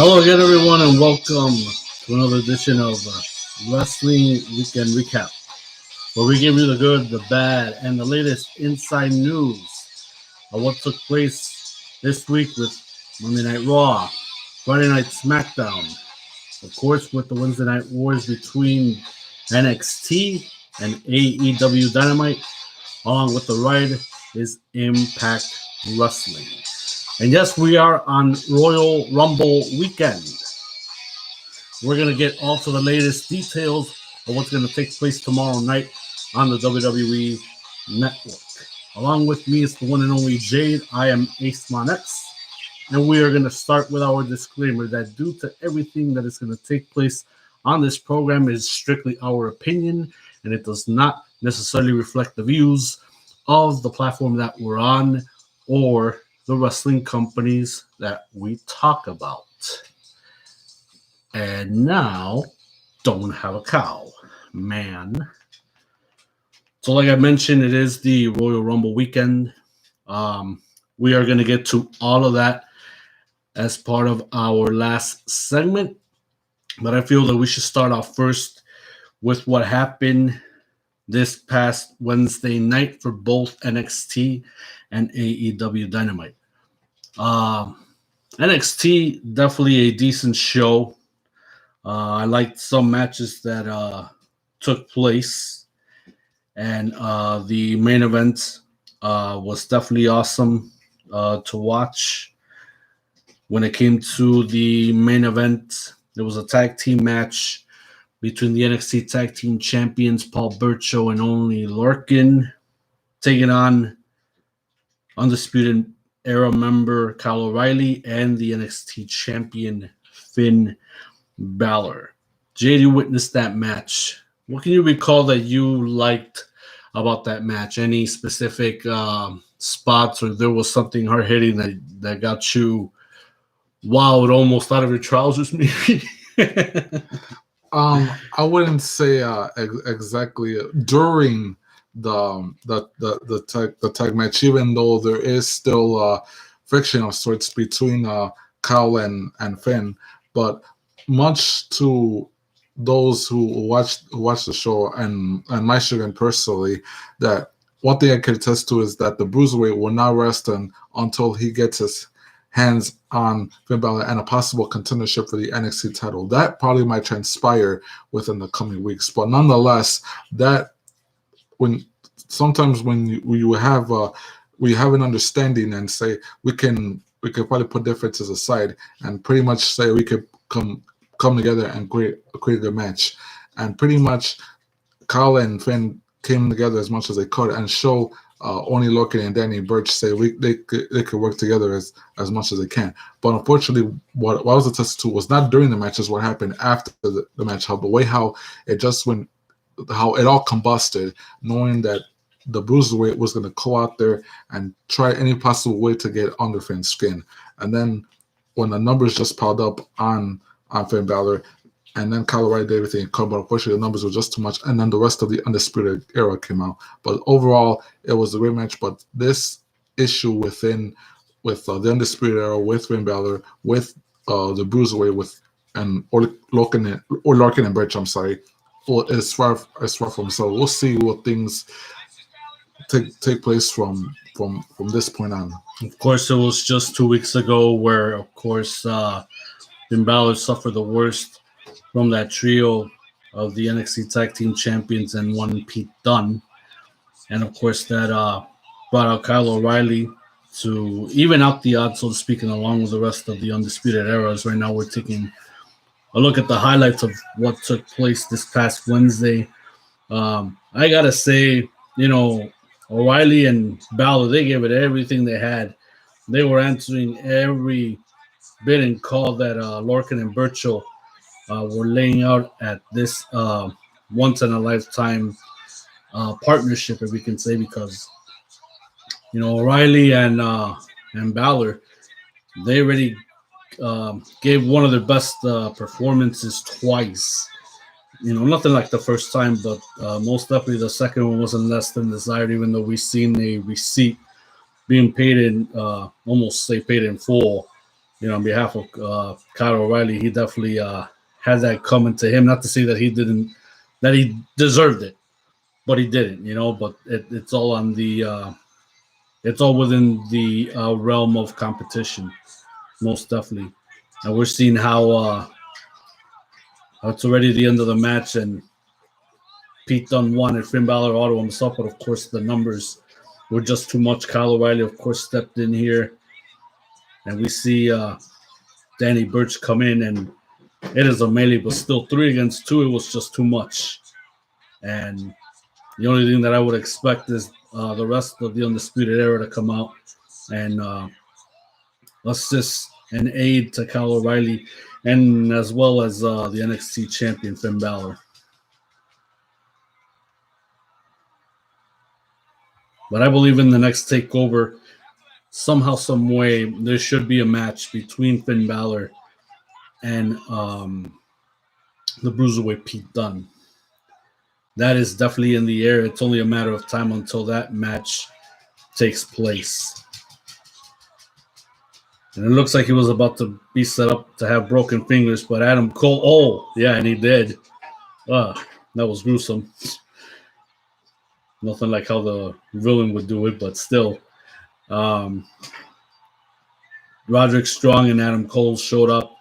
Hello again, everyone, and welcome to another edition of Wrestling Weekend Recap, where we give you the good, the bad, and the latest inside news of what took place this week with Monday Night Raw, Friday Night SmackDown, of course, with the Wednesday Night Wars between NXT and AEW Dynamite, along with the ride is Impact Wrestling. And yes, we are on Royal Rumble weekend. We're going to get all to the latest details of what's going to take place tomorrow night on the WWE Network. Along with me is the one and only Jade. I am Ace Monex. And we are going to start with our disclaimer that due to everything that is going to take place on this program is strictly our opinion, and it does not necessarily reflect the views of the platform that we're on or the wrestling companies that we talk about. And now, don't have a cow, man. So like I mentioned, it is the Royal Rumble weekend. We are going to get to all of that as part of our last segment. But I feel that we should start off first with what happened this past Wednesday night for both NXT and AEW Dynamite. NXT, definitely a decent show. I liked some matches that took place, and the main event was definitely awesome to watch. When it came to the main event, there was a tag team match between the NXT Tag Team Champions Paul Burchill and Oney Lorcan taking on Undisputed Era member Kyle O'Reilly and the NXT champion Finn Balor. Jade, you witnessed that match. What can you recall that you liked about that match? Any specific spots, or there was something hard hitting that got you wowed almost out of your trousers, maybe? I wouldn't say exactly during the tag match, even though there is still friction of sorts between Kyle and Finn, but much to those who watched the show and my chagrin personally, that one thing I can attest to is that the Bruiserweight will not rest until he gets his hands on Finn Balor and a possible contendership for the NXT title. That probably might transpire within the coming weeks, but nonetheless, that sometimes when you have an understanding and say we can probably put differences aside and pretty much say we could come together and create a good match, and pretty much Kyle and Finn came together as much as they could and show Oney Lorcan and Danny Burch say they could work together as much as they can. But unfortunately, what I was attested to was not during the matches, what happened after the match, the way how it just went, how it all combusted, knowing that the Bruiserweight was going to go out there and try any possible way to get under Finn's skin. And then when the numbers just piled up on Finn Balor, and then Kyle O'Reilly did everything, but unfortunately the numbers were just too much, and then the rest of the Undisputed Era came out. But overall, it was a great match. But this issue with the Undisputed Era, with Finn Balor, with the Bruiserweight, and Lorcan and Birch, I'm sorry, it's far from. So we'll see what things take place from this point on. Of course, it was just 2 weeks ago where, of course, Finn Balor suffered the worst from that trio of the NXT Tag Team Champions and one Pete Dunne. And, of course, that brought out Kyle O'Reilly to even out the odds, so to speak, and along with the rest of the Undisputed Eras. Right now we're taking a look at the highlights of what took place this past Wednesday. I got to say, O'Reilly and Balor, they gave it everything they had. They were answering every bid and call that Lorcan and Burchill were laying out at this once-in-a-lifetime partnership, if we can say, because, O'Reilly and Balor, they already gave one of their best performances twice. Nothing like the first time, but most definitely the second one wasn't less than desired, even though we've seen a receipt being paid in, almost say paid in full on behalf of Kyle O'Reilly, he definitely had that coming to him. Not to say that that he deserved it, but he didn't. But it's all on it's all within the realm of competition, most definitely. And we're seeing how it's already the end of the match, and Pete Dunne won, and Finn Balor auto himself, but of course the numbers were just too much. Kyle O'Reilly, of course, stepped in here, and we see Danny Burch come in, and it is a melee, but still 3 against 2. It was just too much. And the only thing that I would expect is the rest of the Undisputed Era to come out and assist and aid to Kyle O'Reilly, and as well as the NXT champion Finn Balor. But I believe in the next takeover, somehow, some way, there should be a match between Finn Balor and the Bruiserweight Pete Dunne. That is definitely in the air. It's only a matter of time until that match takes place. And it looks like he was about to be set up to have broken fingers, but Adam Cole, and he did. That was gruesome. Nothing like how the villain would do it, but still. Roderick Strong and Adam Cole showed up,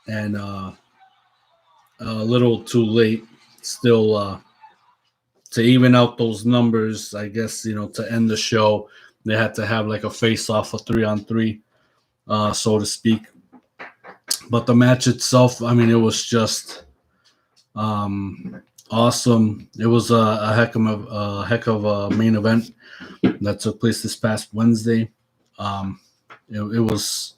and a little too late still to even out those numbers. I guess, to end the show, they had to have like a face-off, a 3-on-3, so to speak. But the match itself, I mean, it was just awesome. It was a heck of a main event that took place this past Wednesday. It was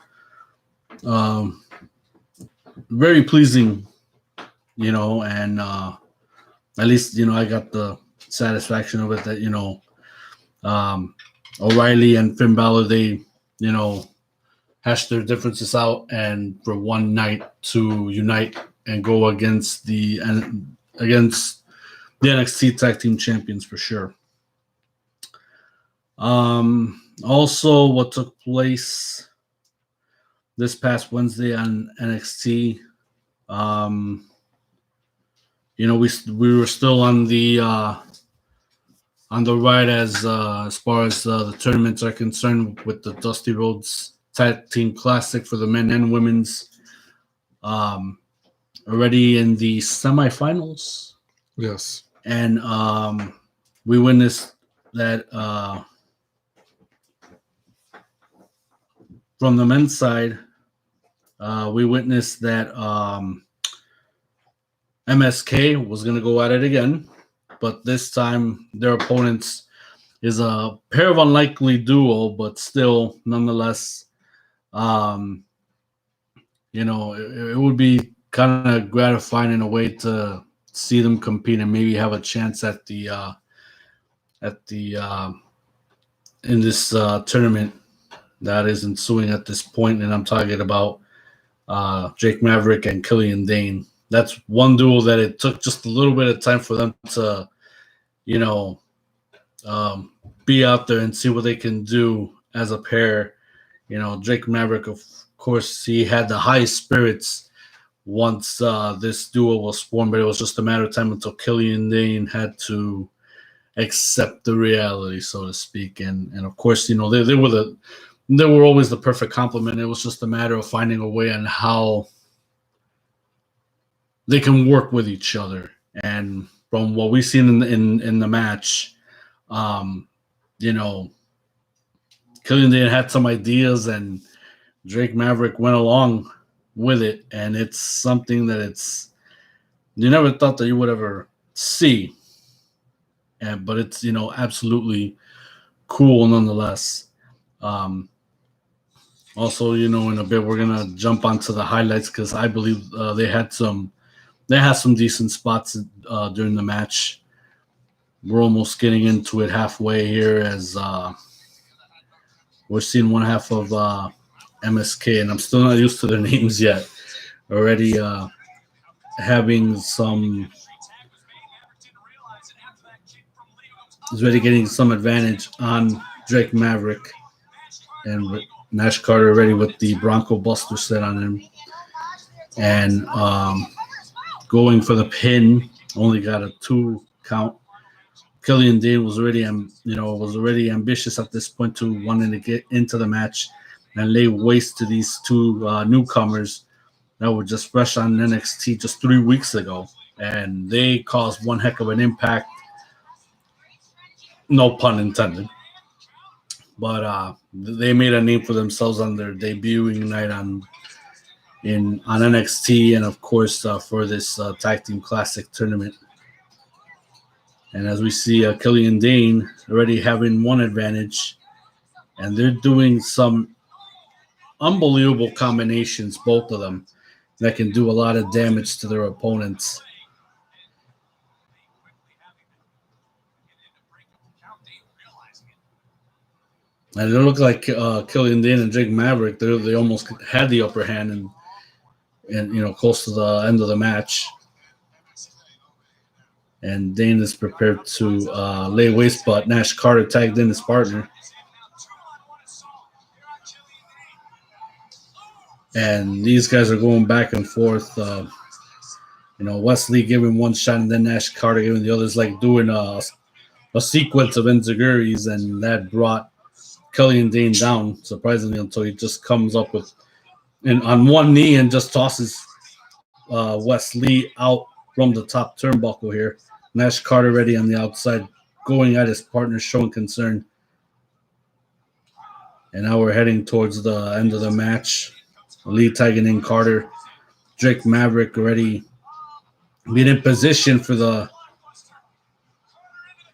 very pleasing, and at least, I got the satisfaction of it that, O'Reilly and Finn Balor, they, hash their differences out, and for one night to unite and go against the NXT Tag Team Champions for sure. Also, what took place this past Wednesday on NXT, we were still on the ride as far as the tournaments are concerned, with the Dusty Rhodes Tag Team Classic for the men and women's. Already in the semifinals. Yes. And we witnessed that from the men's side, we witnessed that MSK was going to go at it again, but this time their opponents is a pair of unlikely duo, but still, nonetheless, it would be kind of gratifying in a way to see them compete and maybe have a chance at the in this tournament that is ensuing at this point. And I'm talking about Jake Maverick and Killian Dane. That's one duo that it took just a little bit of time for them to, be out there and see what they can do as a pair. Jake Maverick, of course, he had the highest spirits once this duo was formed, but it was just a matter of time until Killian Dane had to accept the reality, so to speak. And of course, they were always the perfect complement. It was just a matter of finding a way on how they can work with each other. And from what we've seen in the match, Killian Dane had some ideas, and Drake Maverick went along with it, and it's something that you never thought that you would ever see. But it's, absolutely cool nonetheless. Also, in a bit we're gonna jump onto the highlights, because I believe they had some decent spots during the match. We're almost getting into it halfway here, as we're seeing one half of MSK, and I'm still not used to their names yet. Already having some, is already getting some advantage on Drake Maverick, and Nash Carter already with the Bronco Buster set on him, and going for the pin. Only got a 2 count. Killian Dane was already, ambitious at this point to wanting to get into the match and lay waste to these two newcomers that were just fresh on NXT just 3 weeks ago, and they caused one heck of an impact. No pun intended. But they made a name for themselves on their debuting night on NXT, and of course for this Tag Team Classic tournament. And as we see Killian Dane already having one advantage, and they're doing some unbelievable combinations, both of them, that can do a lot of damage to their opponents. And it looked like Killian Dane and Jake Maverick, they almost had the upper hand and close to the end of the match. And Dane is prepared to lay waste, but Nash Carter tagged in his partner. And these guys are going back and forth. Wesley giving one shot and then Nash Carter giving the others, like doing a sequence of enziguris, and that brought Killian Dane down, surprisingly, until he just comes up with on one knee and just tosses Wesley out from the top turnbuckle here. Nash Carter ready on the outside, going at his partner, showing concern. And now we're heading towards the end of the match. Lee tagging in Carter. Drake Maverick already being in position for the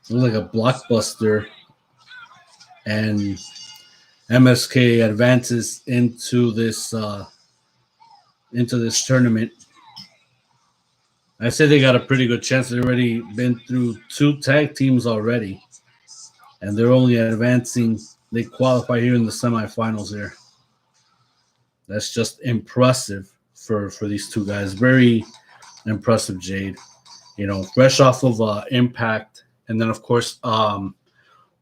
like a blockbuster. And MSK advances into this tournament. I say they got a pretty good chance. They've already been through 2 tag teams already, and they're only advancing. They qualify here in the semifinals here. That's just impressive for these 2 guys. Very impressive, Jade. Fresh off of Impact, and then of course,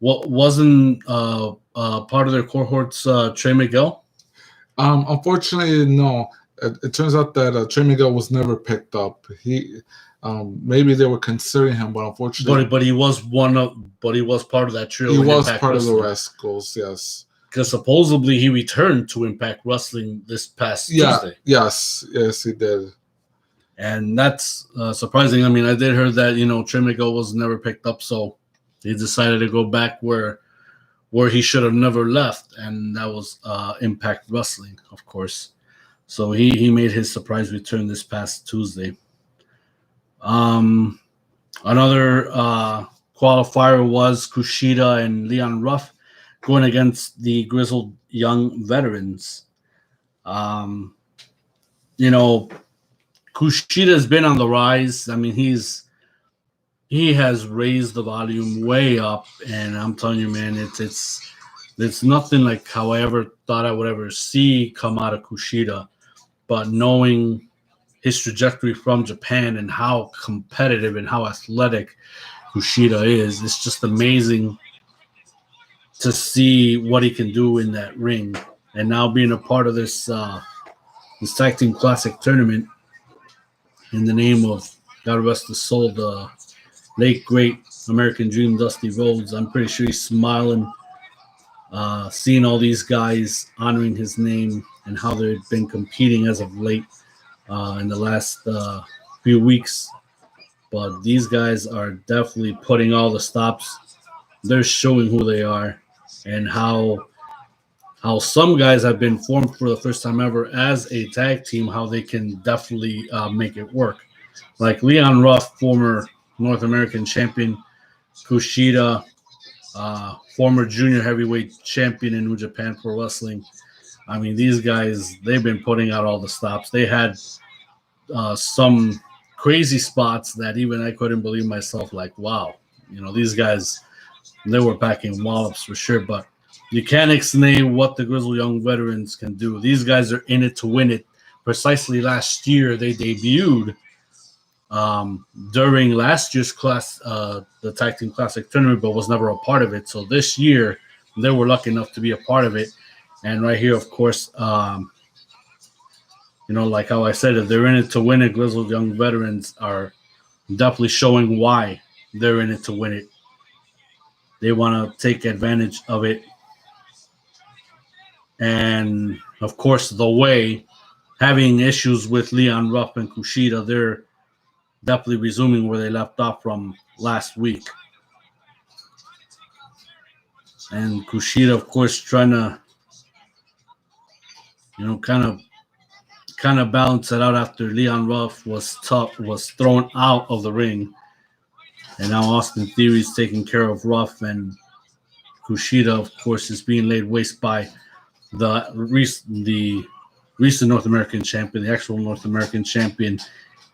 what wasn't part of their cohorts, Trey Miguel? Unfortunately, no. It turns out that Trey Miguel was never picked up. He maybe they were considering him, but unfortunately, but he was part of that trio. He was Impact part Wrestling. of the Rascals, yes. Because supposedly he returned to Impact Wrestling this past Tuesday. Yes, he did. And that's surprising. I mean, I did hear that Trey Miguel was never picked up, so he decided to go back where he should have never left, and that was Impact Wrestling, of course. So he made his surprise return this past Tuesday. Another qualifier was Kushida and Leon Ruff going against the grizzled young veterans. Kushida has been on the rise. I mean, he has raised the volume way up, and I'm telling you, man, it's nothing like how I ever thought I would ever see come out of Kushida. But knowing his trajectory from Japan and how competitive and how athletic Kushida is, it's just amazing to see what he can do in that ring. And now being a part of this Tag Team Classic tournament in the name of, God rest his soul, the late great American Dream Dusty Rhodes, I'm pretty sure he's smiling, seeing all these guys honoring his name and how they've been competing as of late in the last few weeks. But these guys are definitely putting all the stops. They're showing who they are and how some guys have been formed for the first time ever as a tag team, how they can definitely make it work. Like Leon Ruff, former North American champion, Kushida, former junior heavyweight champion in New Japan Pro Wrestling. I mean, these guys, they've been putting out all the stops. They had some crazy spots that even I couldn't believe myself. Like, wow, these guys, they were packing wallops for sure. But you can't explain what the Grizzled Young Veterans can do. These guys are in it to win it. Precisely last year, they debuted during last year's the Tag Team Classic tournament, but was never a part of it. So this year, they were lucky enough to be a part of it. And right here, of course, like how I said, if they're in it to win it, grizzled young veterans are definitely showing why they're in it to win it. They want to take advantage of it. And, of course, the way, having issues with Leon Ruff and Kushida, they're definitely resuming where they left off from last week. And Kushida, of course, trying to, kind of balance it out after Leon Ruff was thrown out of the ring. And now Austin Theory is taking care of Ruff, and Kushida, of course, is being laid waste by the recent North American champion, the actual North American champion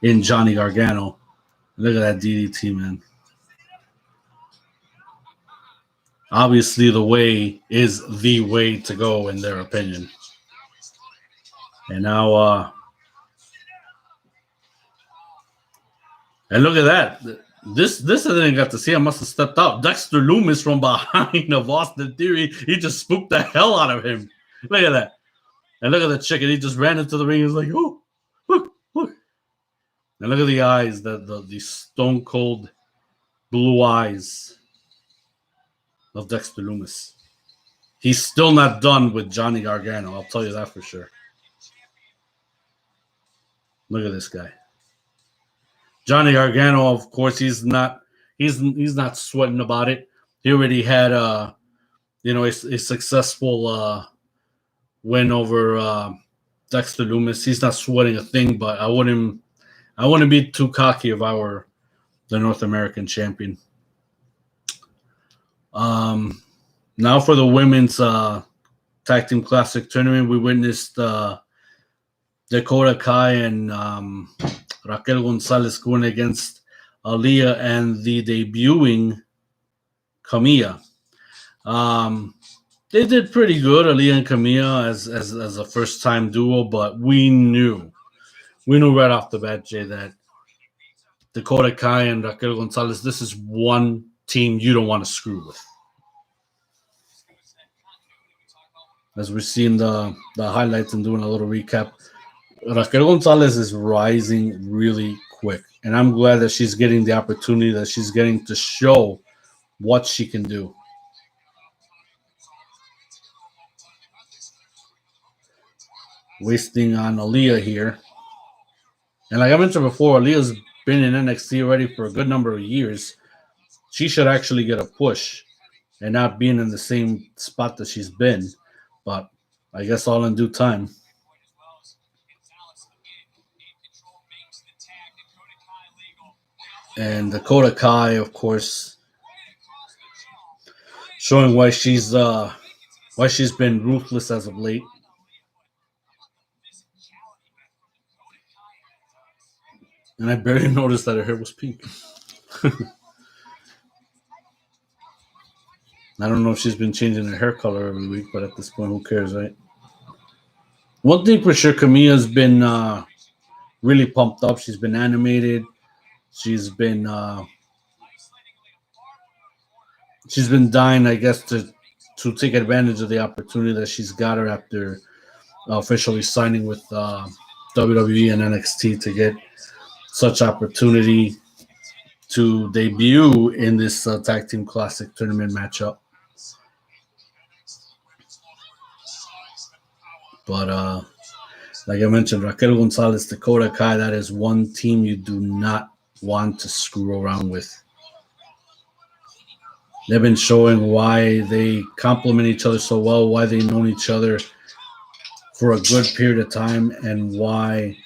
in Johnny Gargano. Look at that DDT, man. Obviously, the way is the way to go, in their opinion. And now, and look at that. This I didn't get to see. I must have stepped out. Dexter Lumis from behind of Austin Theory. He just spooked the hell out of him. Look at that. And look at the chicken. He just ran into the ring. He was like, oh, look. And look at the eyes, the stone cold blue eyes of Dexter Lumis. He's still not done with Johnny Gargano. I'll tell you that for sure. Look at this guy. Johnny Gargano, of course, he's not sweating about it. He already had a successful win over Dexter Lumis. He's not sweating a thing, but I wouldn't be too cocky if I were the North American champion. Now for the women's tag team classic tournament, we witnessed Dakota Kai and Raquel Gonzalez going against Aaliyah and the debuting Camilla. They did pretty good, Aaliyah and Camilla, as a first-time duo, but we knew right off the bat, Jay, that Dakota Kai and Raquel Gonzalez, this is one team you don't want to screw with. As we're seeing the highlights and doing a little recap, Raquel Gonzalez is rising really quick, and I'm glad that she's getting the opportunity, that she's getting to show what she can do. Wasting on Aaliyah here. And like I mentioned before, Aaliyah's been in NXT already for a good number of years. She should actually get a push and not being in the same spot that she's been. But I guess all in due time. And Dakota Kai, of course, showing why she's been ruthless as of late. And I barely noticed that her hair was pink. I don't know if she's been changing her hair color every week, but at this point, who cares, right? One thing for sure, Camilla's been really pumped up. She's been animated. She's been dying, I guess, to take advantage of the opportunity that she's got her after officially signing with WWE and NXT to get such opportunity to debut in this Tag Team Classic tournament matchup. But like I mentioned, Raquel Gonzalez, Dakota Kai, that is one team you do not want to screw around with. They've been showing why they complement each other so well, why they've known each other for a good period of time, and why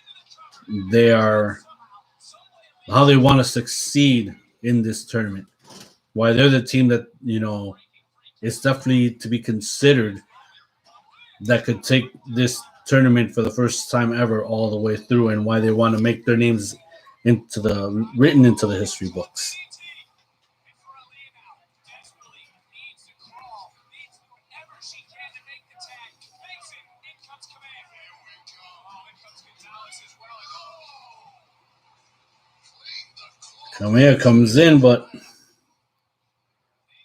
how they want to succeed in this tournament. Why they're the team that, is definitely to be considered that could take this tournament for the first time ever all the way through, and why they want to make their names written into the history books. Camilla comes in, but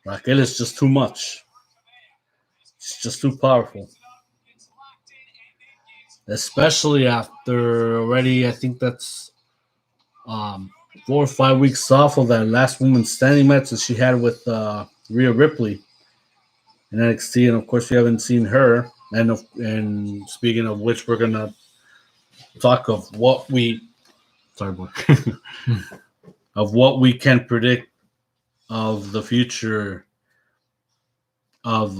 Raquel is just too much. She's just too powerful. especially after already. I think that's 4 or 5 weeks off of that last woman's standing match that she had with Rhea Ripley in NXT, and of course we haven't seen her. And speaking of which, we're gonna talk of what we sorry boy of what we can predict of the future of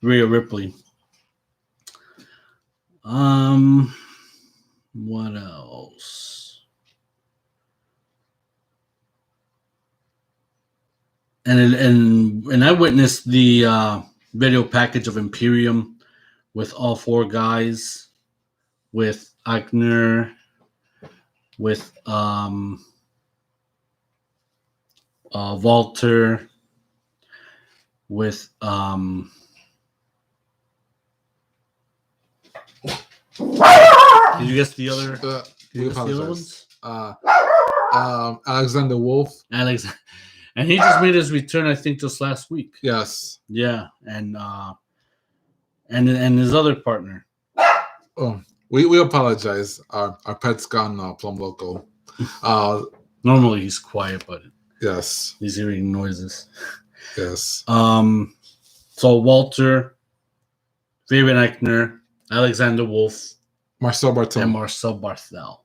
Rhea Ripley. What else? And I witnessed the video package of Imperium with all four guys, with Eichner, with Walter, with did you guess the other? We guess the other apologize. ones? Alexander Wolf. Alex, and he just made his return, I think, just last week. Yes. Yeah, and his other partner. Oh, we apologize. Our pet's gone plumb loco. Normally he's quiet, but yes, he's hearing noises. Yes. So Walter, Fabian Eichner, Alexander Wolf, Marcel Barthel, and Marcel Barthel.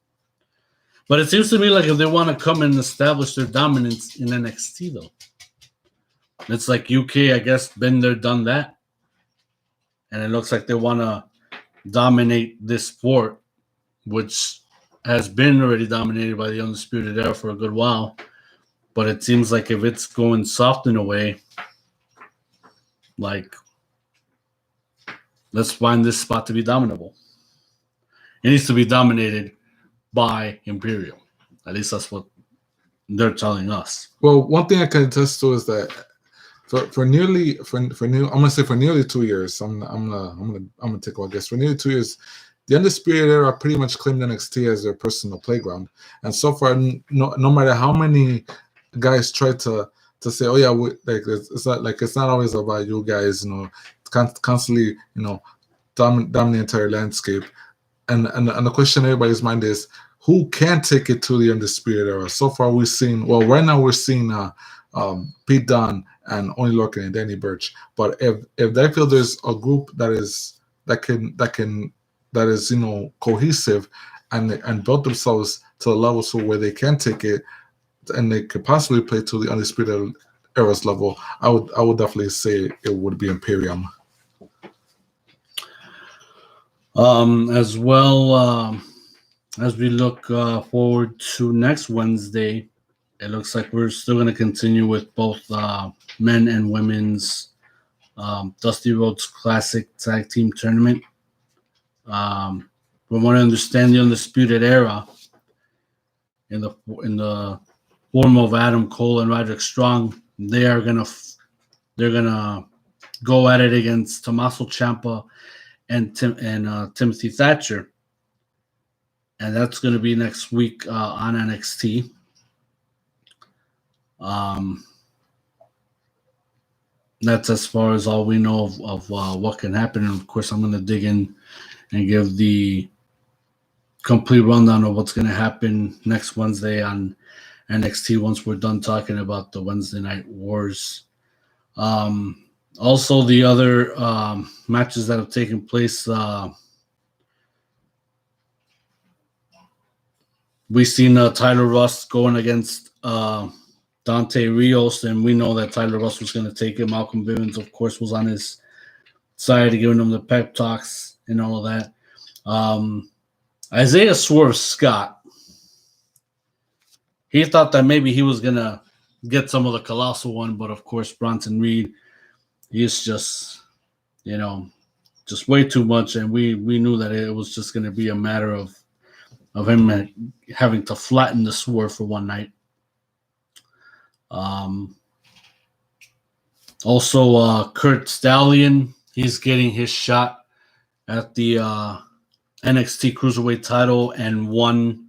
But it seems to me like if they want to come and establish their dominance in NXT, though, it's like UK, I guess, been there, done that, and it looks like they want to dominate this sport, which has been already dominated by the Undisputed Era for a good while. But it seems like if it's going soft in a way, like, let's find this spot to be dominable. It needs to be dominated by Imperium. At least that's what they're telling us. Well, one thing I can attest to is that for nearly 2 years. I'm gonna take a guess. For nearly 2 years, the Undisputed Era pretty much claimed NXT as their personal playground. And so far, no matter how many guys try to say, oh yeah, it's not always about you guys, constantly, dominate the entire landscape. And the question in everybody's mind is, who can take it to the Undisputed Era? So far, right now we're seeing Pete Dunne and Oney Lorcan and Danny Burch. But if they feel there's a group that is cohesive and built themselves to the level so where they can take it and they could possibly play to the Undisputed Era's level, I would definitely say it would be Imperium. As well, as we look forward to next Wednesday, it looks like we're still going to continue with both men and women's Dusty Rhodes Classic Tag Team Tournament. From what I understand, the Undisputed Era, in the form of Adam Cole and Roderick Strong, they're gonna go at it against Tommaso Ciampa and Timothy Thatcher, and that's going to be next week on NXT. That's as far as all we know of what can happen. And of course, I'm going to dig in and give the complete rundown of what's going to happen next Wednesday on NXT once we're done talking about the Wednesday Night Wars. Also, the other matches that have taken place, we've seen Tyler Rust going against Dante Rios, and we know that Tyler Rust was going to take it. Malcolm Bivens, of course, was on his side, giving him the pep talks and all of that. Isaiah Swerve Scott, he thought that maybe he was going to get some of the Colossal one, but of course, Bronson Reed, he's just, just way too much, and we knew that it was just going to be a matter of him having to flatten the Swerve for one night. Also, Kurt Stallion, he's getting his shot at the NXT Cruiserweight title and one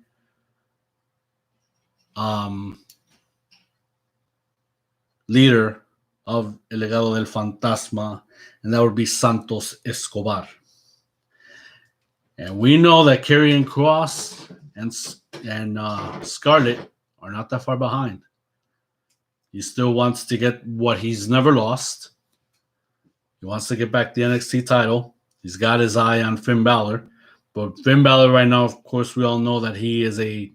leader of El Legado del Fantasma, and that would be Santos Escobar. And we know that Karrion Cross and Scarlett are not that far behind. He still wants to get what he's never lost. He wants to get back the NXT title. He's got his eye on Finn Balor. But Finn Balor right now, of course, we all know that he is a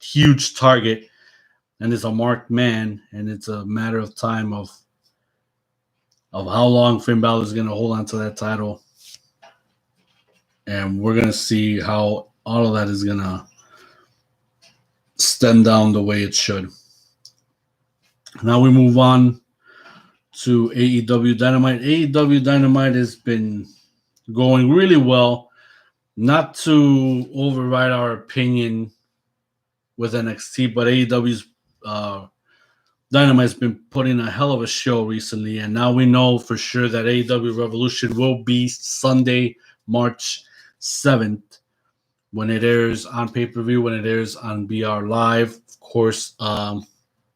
huge target and is a marked man. And it's a matter of time of how long Finn Balor is going to hold on to that title. And we're going to see how all of that is going to stem down the way it should. Now we move on to AEW Dynamite. AEW Dynamite has been going really well. Not to override our opinion with NXT, but AEW's Dynamite's been putting a hell of a show recently, and now we know for sure that AEW Revolution will be Sunday, March 7th, when it airs on pay-per-view, when it airs on BR Live. Of course, I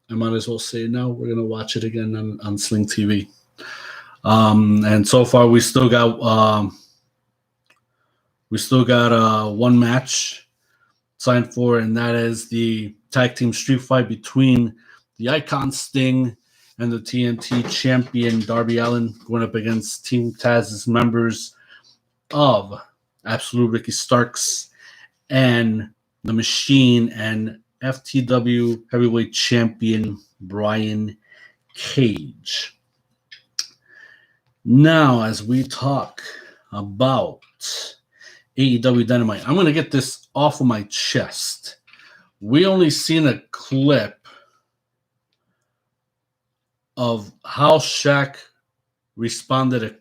might as well say now we're going to watch it again on Sling TV. And so far, we still got one match signed for, and that is the tag team street fight between the Icon Sting and the TNT champion Darby Allin, going up against Team Taz's members of Absolute Ricky Starks and The Machine and FTW heavyweight champion Brian Cage. Now, as we talk about AEW Dynamite, I'm going to get this off of my chest. We only seen a clip of how Shaq responded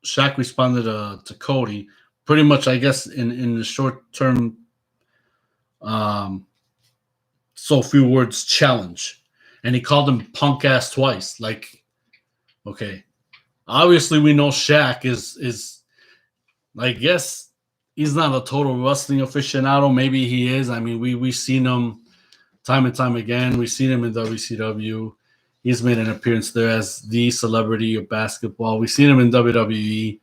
to Cody, pretty much, I guess, in the short term, so few words challenge, and he called him punk ass twice. Like, okay, obviously we know Shaq is I guess he's not a total wrestling aficionado. Maybe he is. I mean, we've seen him time and time again. We've seen him in WCW. He's made an appearance there as the celebrity of basketball. We've seen him in WWE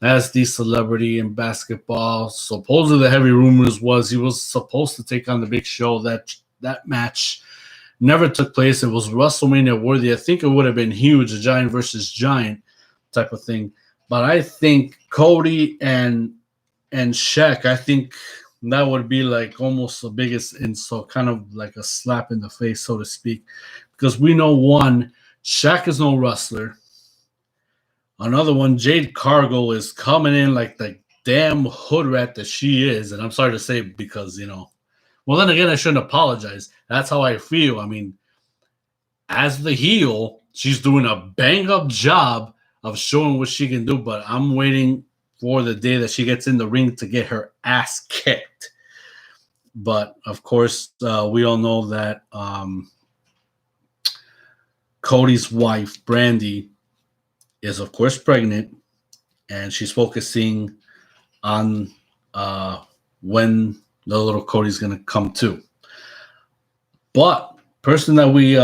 as the celebrity in basketball. Supposedly, the heavy rumors was he was supposed to take on the Big Show. That match never took place. It was WrestleMania worthy. I think it would have been huge, a giant versus giant type of thing. But I think Cody and Shaq, I think that would be like almost the biggest insult, kind of like a slap in the face, so to speak. Because we know, one, Shaq is no wrestler. Another one, Jade Cargill is coming in like the damn hood rat that she is. And I'm sorry to say, because, well, then again, I shouldn't apologize. That's how I feel. I mean, as the heel, she's doing a bang-up job of showing what she can do, but I'm waiting for the day that she gets in the ring to get her ass kicked. But, of course, we all know that Cody's wife, Brandy, is, of course, pregnant, and she's focusing on when the little Cody's going to come to. But person that we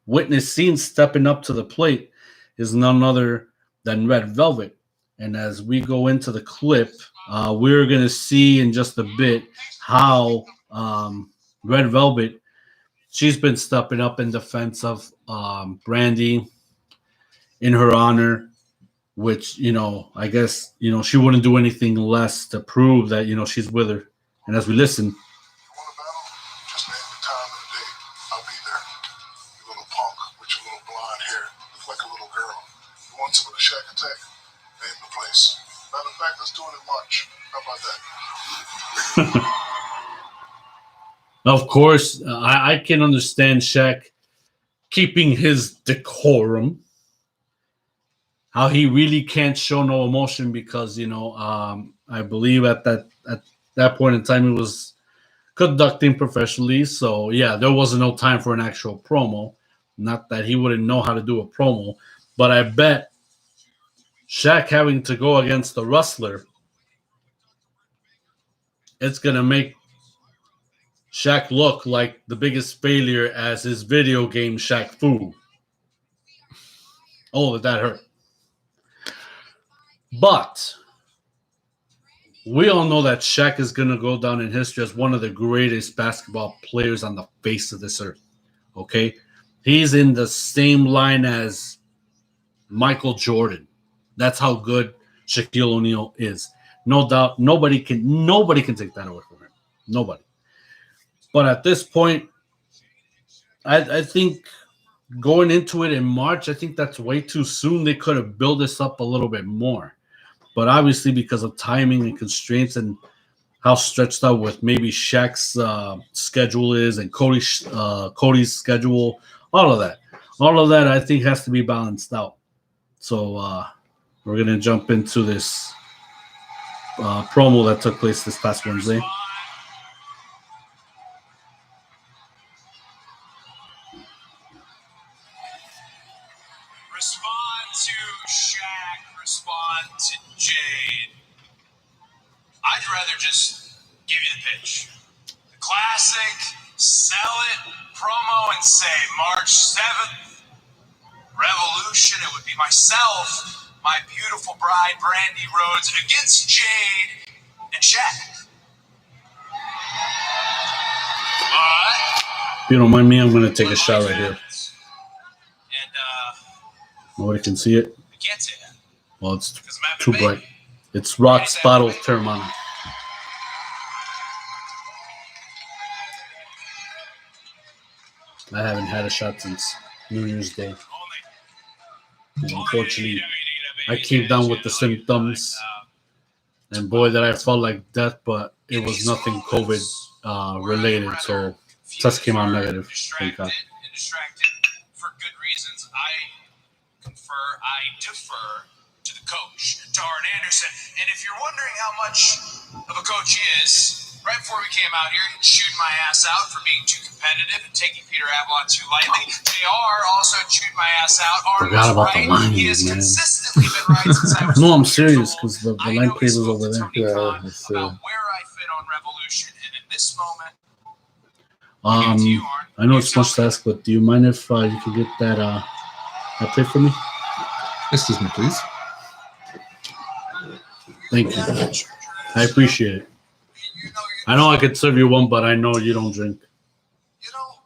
witnessed seen stepping up to the plate is none other than Red Velvet. And as we go into the clip, we're going to see in just a bit how Red Velvet, she's been stepping up in defense of Brandy in her honor, which, I guess, she wouldn't do anything less to prove that, she's with her. And as we listen, you want a battle? Just name the time and the day. I'll be there. You little punk with your little blonde hair. Look like a little girl. You want some of the Shack attack? Name the place. Matter of fact, let's do it in March. How about that? of course, I can understand Shaq keeping his decorum, how he really can't show no emotion because, I believe at that point in time he was conducting professionally. So, yeah, there wasn't no time for an actual promo. Not that he wouldn't know how to do a promo, but I bet Shaq having to go against the wrestler, it's going to make Shaq look like the biggest failure as his video game Shaq Fu. Oh, that hurt. But we all know that Shaq is going to go down in history as one of the greatest basketball players on the face of this earth. Okay? He's in the same line as Michael Jordan. That's how good Shaquille O'Neal is. No doubt, nobody can take that away from him. Nobody. But at this point, I think going into it in March, I think that's way too soon. They could have built this up a little bit more. But obviously, because of timing and constraints and how stretched out with maybe Shaq's schedule is and Cody's schedule, all of that, I think has to be balanced out. So we're gonna jump into this promo that took place this past Wednesday. Respond to Shaq, respond to Jade. I'd rather just give you the pitch. The classic, sell it, promo, and say March 7th, Revolution. It would be myself, my beautiful bride, Brandy Rhodes, against Jade and Shaq. But If you don't mind me, I'm gonna take a shot right here. And Nobody can see it. I can't say that. Well, it's Because I'm too having a baby. bright. It's Rock's bottle Terramana. I haven't had a shot since New Year's Day. And unfortunately, I came down with the symptoms, and boy, that I felt like death, but it was nothing COVID related. So test came out negative. Thank God. Distracted for good reasons. I defer to the coach, to Arn Anderson. And if you're wondering how much of a coach he is, right before we came out here, he chewed my ass out for being too competitive and taking Peter Avalon too lightly. JR also chewed my ass out. Arn Forgot was about right. the line, He has man. consistently been right since I was No, I'm 4 years serious old. because the I line know he page was spoke over to there. Tony Khan it's, about where I fit on Revolution, and in this moment, I know it's much to ask, but do you mind if you could get that play for me? Excuse me, please. Thank you. I appreciate it. I know I could serve you one, but I know you don't drink. You know,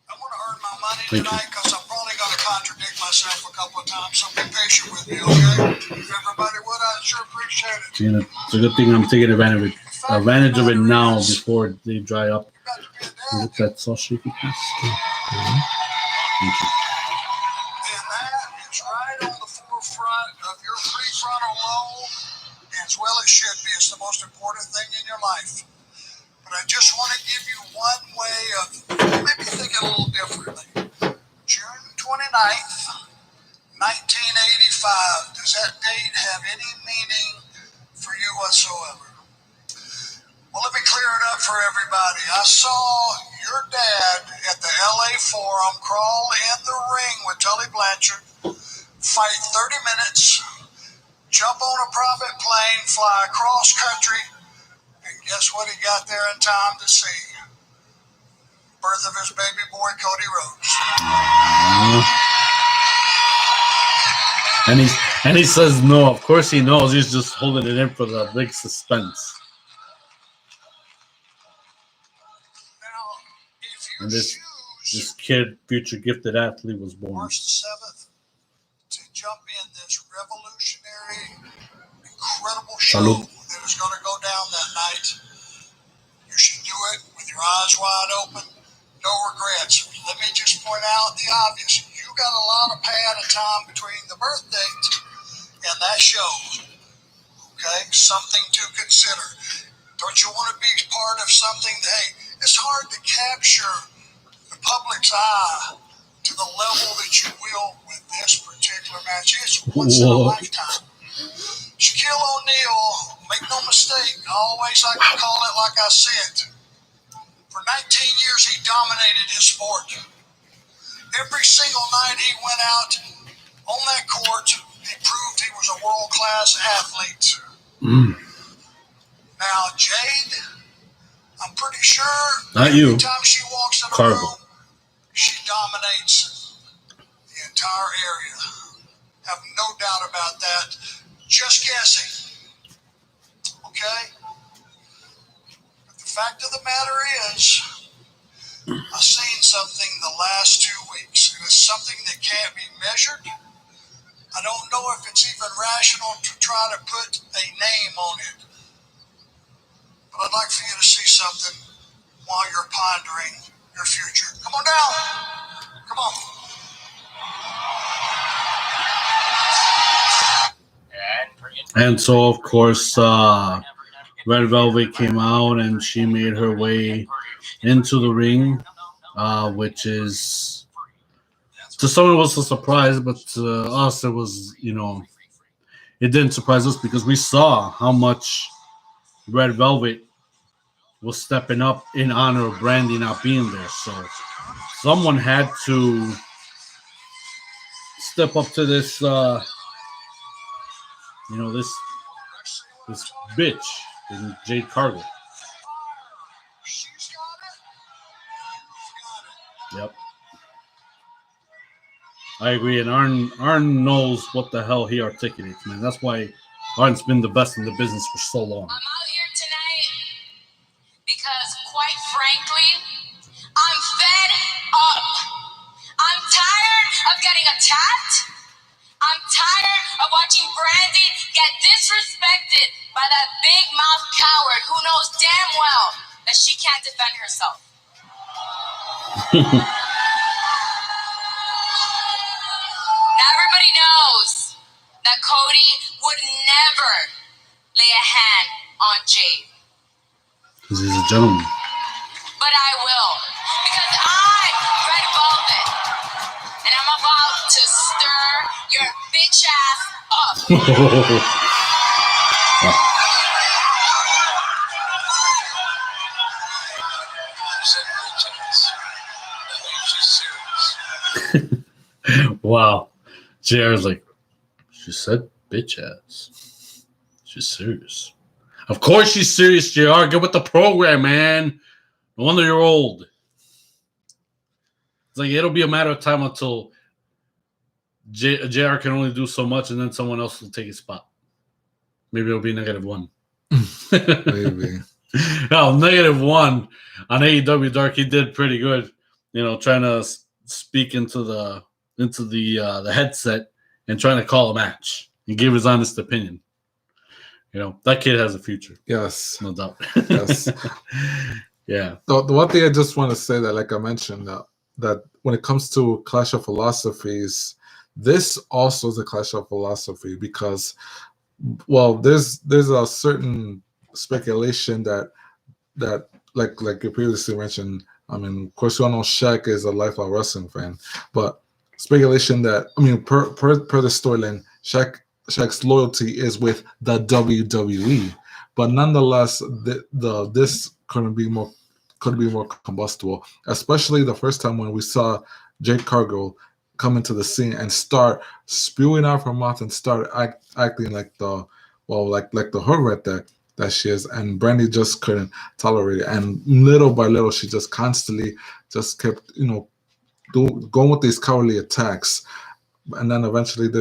I'm going to earn my money Thank you. tonight because I'm probably going to contradict myself a couple of times. So be patient with me, okay? If everybody would, I'd sure appreciate it. You know, it's a good thing I'm taking advantage of it now before they dry up. You got to be a Can you dad, get that sauce shaky, please? Thank you. and that is right on the forefront of your prefrontal lobe, as well it should be. It's the most important thing in your life. But I just want to give you one way of maybe thinking a little differently. June 29th, 1985. Does that date have any meaning for you whatsoever? Well, let me clear it up for everybody. I saw your dad at the LA Forum crawl in the ring with Tully Blanchard, fight 30 minutes, jump on a private plane, fly across country, and guess what he got there in time to see? Birth of his baby boy, Cody Rhodes. And he says no. Of course he knows. He's just holding it in for the big suspense. Now, if you And this choose kid, future gifted athlete, was born. March the 7th to jump in this revolutionary, incredible show Salud. that is going to go down that night, you should do it with your eyes wide open, no regrets. Let me just point out the obvious. You got a lot of pad of time between the birth date and that show. Okay? Something to consider. Don't you want to be part of something that, hey, it's hard to capture the public's eye to the level that you will with this particular match. It's once in a Whoa. lifetime. Shaquille O'Neal, make no mistake, I always like to call it like I said. For 19 years, he dominated his sport. Every single night he went out on that court, he proved he was a world-class athlete. Now, Jade, I'm pretty sure Not every you. time she walks in a Cargo. room, she dominates the entire area. Have no doubt about that. Just guessing. okay? But the fact of the matter is, I've seen something the last 2 weeks, and it's something that can't be measured. I don't know if it's even rational to try to put a name on it. But I'd like for you to see something while you're pondering your future. Come on down. Come on. And so, of course, Red Velvet came out and she made her way into the ring, which is, to some it was a surprise, but to us it was, it didn't surprise us because we saw how much Red Velvet was stepping up in honor of Brandy not being there. So someone had to step up to this, this bitch in Jade Cargill. Yep. I agree, and Arn knows what the hell he articulates, man. That's why Arn's been the best in the business for so long. I'm out here tonight because, quite frankly, I'm fed up. I'm tired of getting attacked. I'm tired of watching Brandy get disrespected by that big mouth coward who knows damn well that she can't defend herself. Now everybody knows that Cody would never lay a hand on Jade. Because he's a gentleman. But I will. Because I'm Red Velvet. And I'm about to stir your bitch ass up. Wow. JR's like, she said bitch ass. She's serious. Of course she's serious, JR. Get with the program, man. No wonder you're old. It's like it'll be a matter of time until JR can only do so much and then someone else will take his spot. Maybe it'll be -1. Maybe. No, -1 on AEW Dark. He did pretty good, trying to speak into the headset and trying to call a match and give his honest opinion. That kid has a future. Yes. No doubt. Yes. Yeah. The one thing I just want to say that, like I mentioned, that when it comes to clash of philosophies, this also is a clash of philosophy because, well, there's a certain speculation that like you previously mentioned. I mean, of course, we all know Shaq is a lifelong wrestling fan, but speculation that, I mean, per the storyline, Shaq's loyalty is with the WWE, but nonetheless, this couldn't be more combustible, especially the first time when we saw Jade Cargill come into the scene and start spewing out her mouth and start acting like the hermit that she is, and Brandy just couldn't tolerate it, and little by little she just constantly just kept going with these cowardly attacks, and then eventually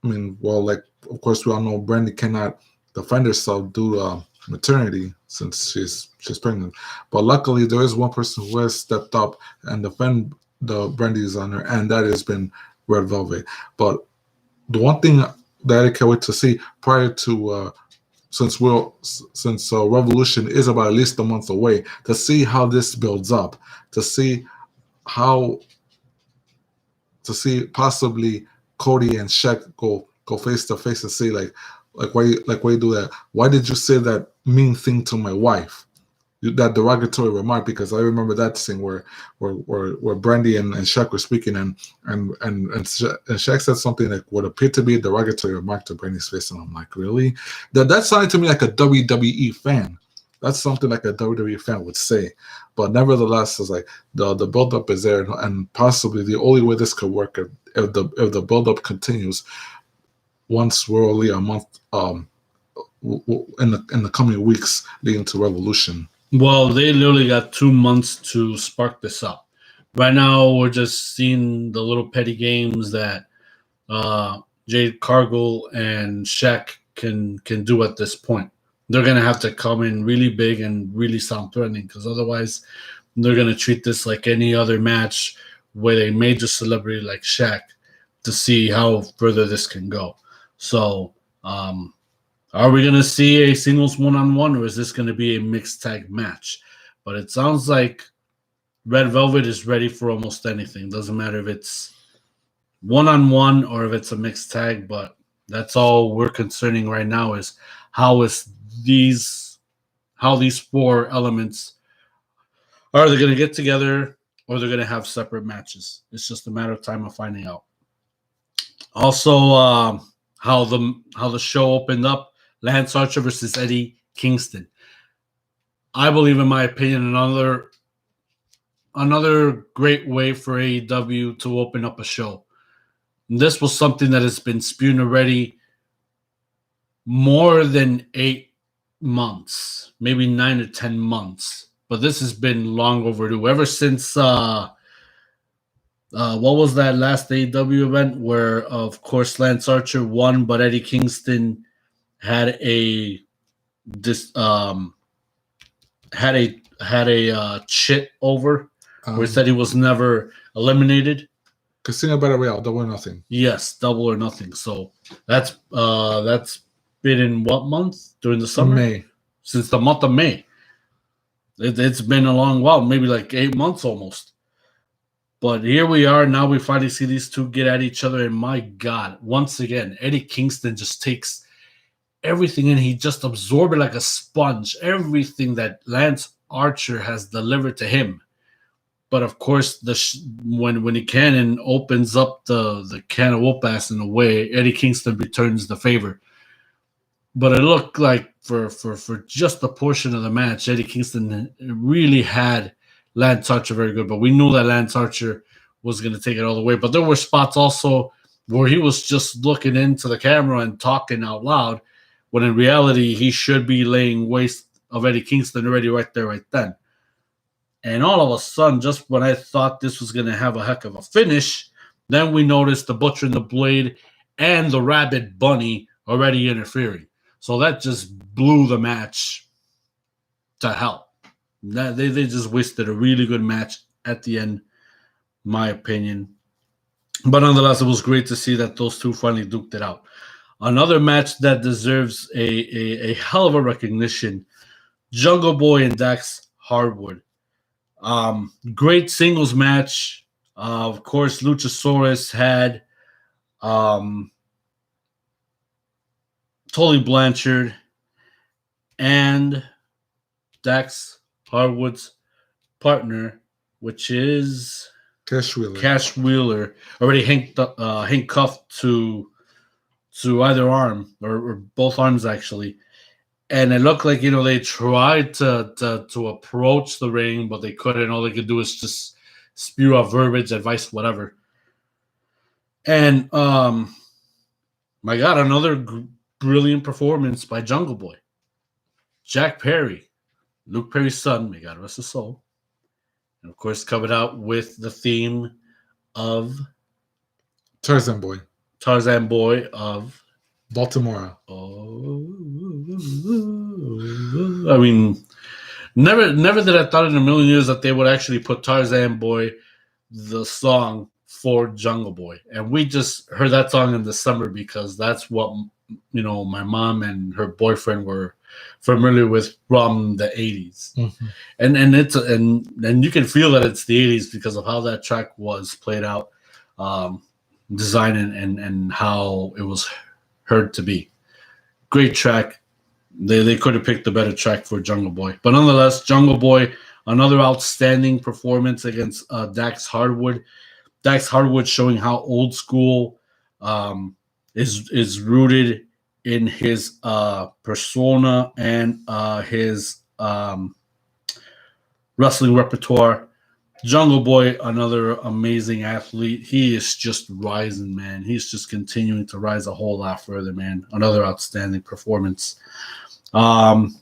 of course we all know Brandy cannot defend herself due to maternity since she's pregnant, but luckily there is one person who has stepped up and defend the Brandy's honor, and that has been Red Velvet. But the one thing that I can't wait to see prior to since Revolution is about at least a month away, to see how this builds up, to see possibly Cody and Shaq go face to face and say like why you do that? Why did you say that mean thing to my wife? That derogatory remark, because I remember that scene where Brandy and Shaq were speaking and Shaq said something like what appeared to be a derogatory remark to Brandy's face, and I'm like, really? That sounded to me like a WWE fan. That's something like a WWE fan would say. But nevertheless, it's like the build-up is there, and possibly the only way this could work if the build-up continues once we're only a month in the coming weeks leading to Revolution. Well, they literally got 2 months to spark this up. Right now, we're just seeing the little petty games that Jade Cargill and Shaq can do at this point. they're gonna have to come in really big and really sound threatening, because otherwise they're gonna treat this like any other match with a major celebrity like Shaq to see how further this can go. So, are we gonna see a singles one-on-one, or is this gonna be a mixed tag match? But it sounds like Red Velvet is ready for almost anything. Doesn't matter if it's one-on-one or if it's a mixed tag, but that's all we're concerning right now is how is these how these four elements are they going to get together, or they're going to have separate matches. It's just a matter of time of finding out. Also, how the show opened up: Lance Archer versus Eddie Kingston. I believe, in my opinion, another great way for AEW to open up a show. And this was something that has been spewed already more than 8 months, maybe 9 or 10 months. But this has been long overdue. Ever since what was that last AEW event where, of course, Lance Archer won, but Eddie Kingston had a chit over where he said he was never eliminated. Casino Battle Royale, Double or Nothing. Yes, Double or Nothing. So that's been in what month? During the summer? May. Since the month of May. It's been a long while, maybe like 8 months almost. But here we are. Now we finally see these two get at each other. And my God, once again, Eddie Kingston just takes everything and he just absorbs it like a sponge. Everything that Lance Archer has delivered to him. But of course, when he can and opens up the can of whoop ass in a way, Eddie Kingston returns the favor. But it looked like for just a portion of the match, Eddie Kingston really had Lance Archer very good. But we knew that Lance Archer was going to take it all the way. But there were spots also where he was just looking into the camera and talking out loud, when in reality, he should be laying waste of Eddie Kingston already right there, right then. And all of a sudden, just when I thought this was going to have a heck of a finish, then we noticed the Butcher and the Blade and the Rabbit Bunny already interfering. So that just blew the match to hell. They just wasted a really good match at the end, my opinion. But nonetheless, it was great to see that those two finally duked it out. Another match that deserves a hell of a recognition: Jungle Boy and Dax Hardwood. Great singles match. Of course, Luchasaurus had Tully Blanchard and Dax Hardwood's partner, which is Cash Wheeler. Cash Wheeler, already handcuffed to either arm or both arms actually. And it looked like, they tried to approach the ring, but they couldn't. All they could do is just spew out verbiage, advice, whatever. And my God, another brilliant performance by Jungle Boy. Jack Perry, Luke Perry's son, may God rest his soul. And of course, covered out with the theme of Tarzan Boy of Baltimore. I mean, never did I thought in a million years that they would actually put Tarzan Boy, the song, for Jungle Boy. And we just heard that song in the summer because that's what, my mom and her boyfriend were familiar with from the 80s. Mm-hmm. And it's and you can feel that it's the 80s because of how that track was played out, design and how it was heard to be. Great track. They could have picked a better track for Jungle Boy. But nonetheless, Jungle Boy, another outstanding performance against Dax Hardwood. Dax Hardwood showing how old school is rooted in his persona and his wrestling repertoire. Jungle Boy, another amazing athlete. He is just rising, man. He's just continuing to rise a whole lot further, man. Another outstanding performance. Dr.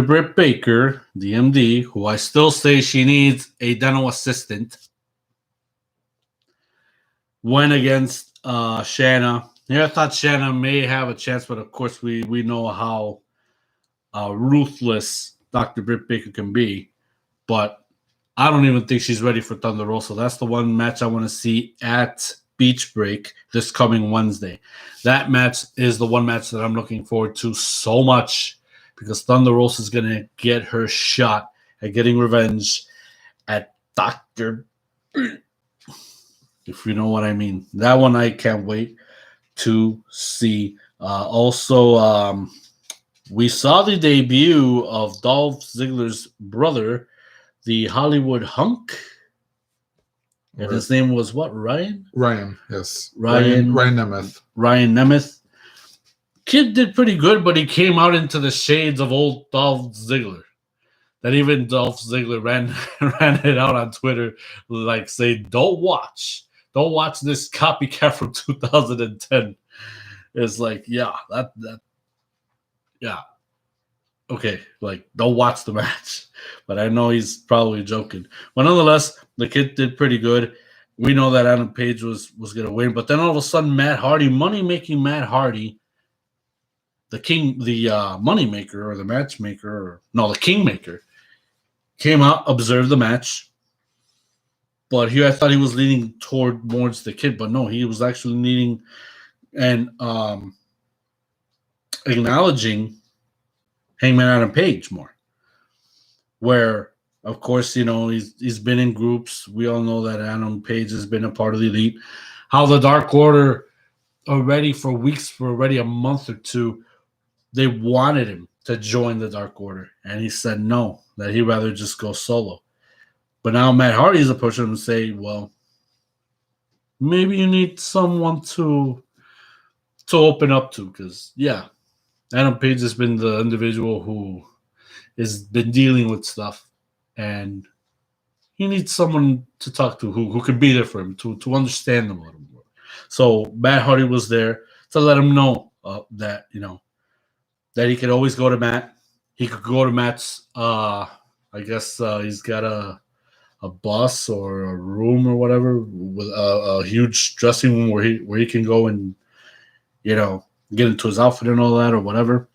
Britt Baker, DMD, who I still say she needs a dental assistant, went against Shanna Yeah, I thought Shanna may have a chance, but of course we know how ruthless Dr. Britt Baker can be. But I don't even think she's ready for Thunder Rosa. That's the one match I want to see at Beach Break this coming Wednesday. That match is the one match that I'm looking forward to so much because Thunder Rosa is going to get her shot at getting revenge at Dr. If you know what I mean. That one I can't wait to see. Also, we saw the debut of Dolph Ziggler's brother, the Hollywood Hunk. And his name was what? Ryan? Ryan, yes. Ryan Nemeth. Ryan Nemeth. Kid did pretty good, but he came out into the shades of old Dolph Ziggler. That even Dolph Ziggler ran it out on Twitter, like saying, Don't watch this copycat from 2010." It's like, yeah, yeah. Okay, like, don't watch the match. But I know he's probably joking. But nonetheless, the kid did pretty good. We know that Adam Page was going to win. But then all of a sudden, Matt Hardy, money-making Matt Hardy, the king, the moneymaker or the matchmaker, the kingmaker, came out, observed the match. But here I thought he was leaning towards the kid. But no, he was actually leaning and acknowledging Hangman Adam Page more. Where, of course, he's been in groups. We all know that Adam Page has been a part of the Elite. How the Dark Order already for weeks, for already a month or two, they wanted him to join the Dark Order. And he said no, that he'd rather just go solo. But now Matt Hardy is approaching him and say, well, maybe you need someone to open up to. Because, yeah, Adam Page has been the individual who has been dealing with stuff, and he needs someone to talk to who could be there for him, to understand him a little more. So Matt Hardy was there to let him know that that he could always go to Matt. He could go to Matt's. I guess he's got a bus or a room or whatever with a huge dressing room where he can go and get into his outfit and all that or whatever.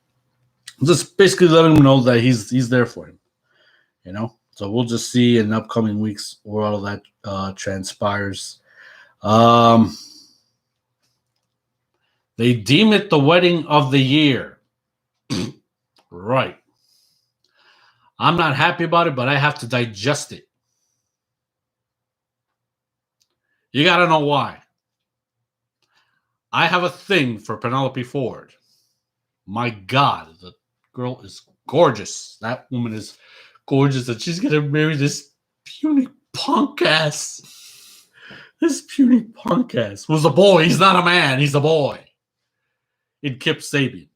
Just basically letting him know that he's there for him, So we'll just see in upcoming weeks where all of that transpires. They deem it the wedding of the year. Right. I'm not happy about it, but I have to digest it. You got to know why. I have a thing for Penelope Ford. My God, the girl is gorgeous. That woman is gorgeous, and she's gonna marry this puny punk ass. This puny punk ass who's a boy. He's not a man. He's a boy. In Kip Sabian.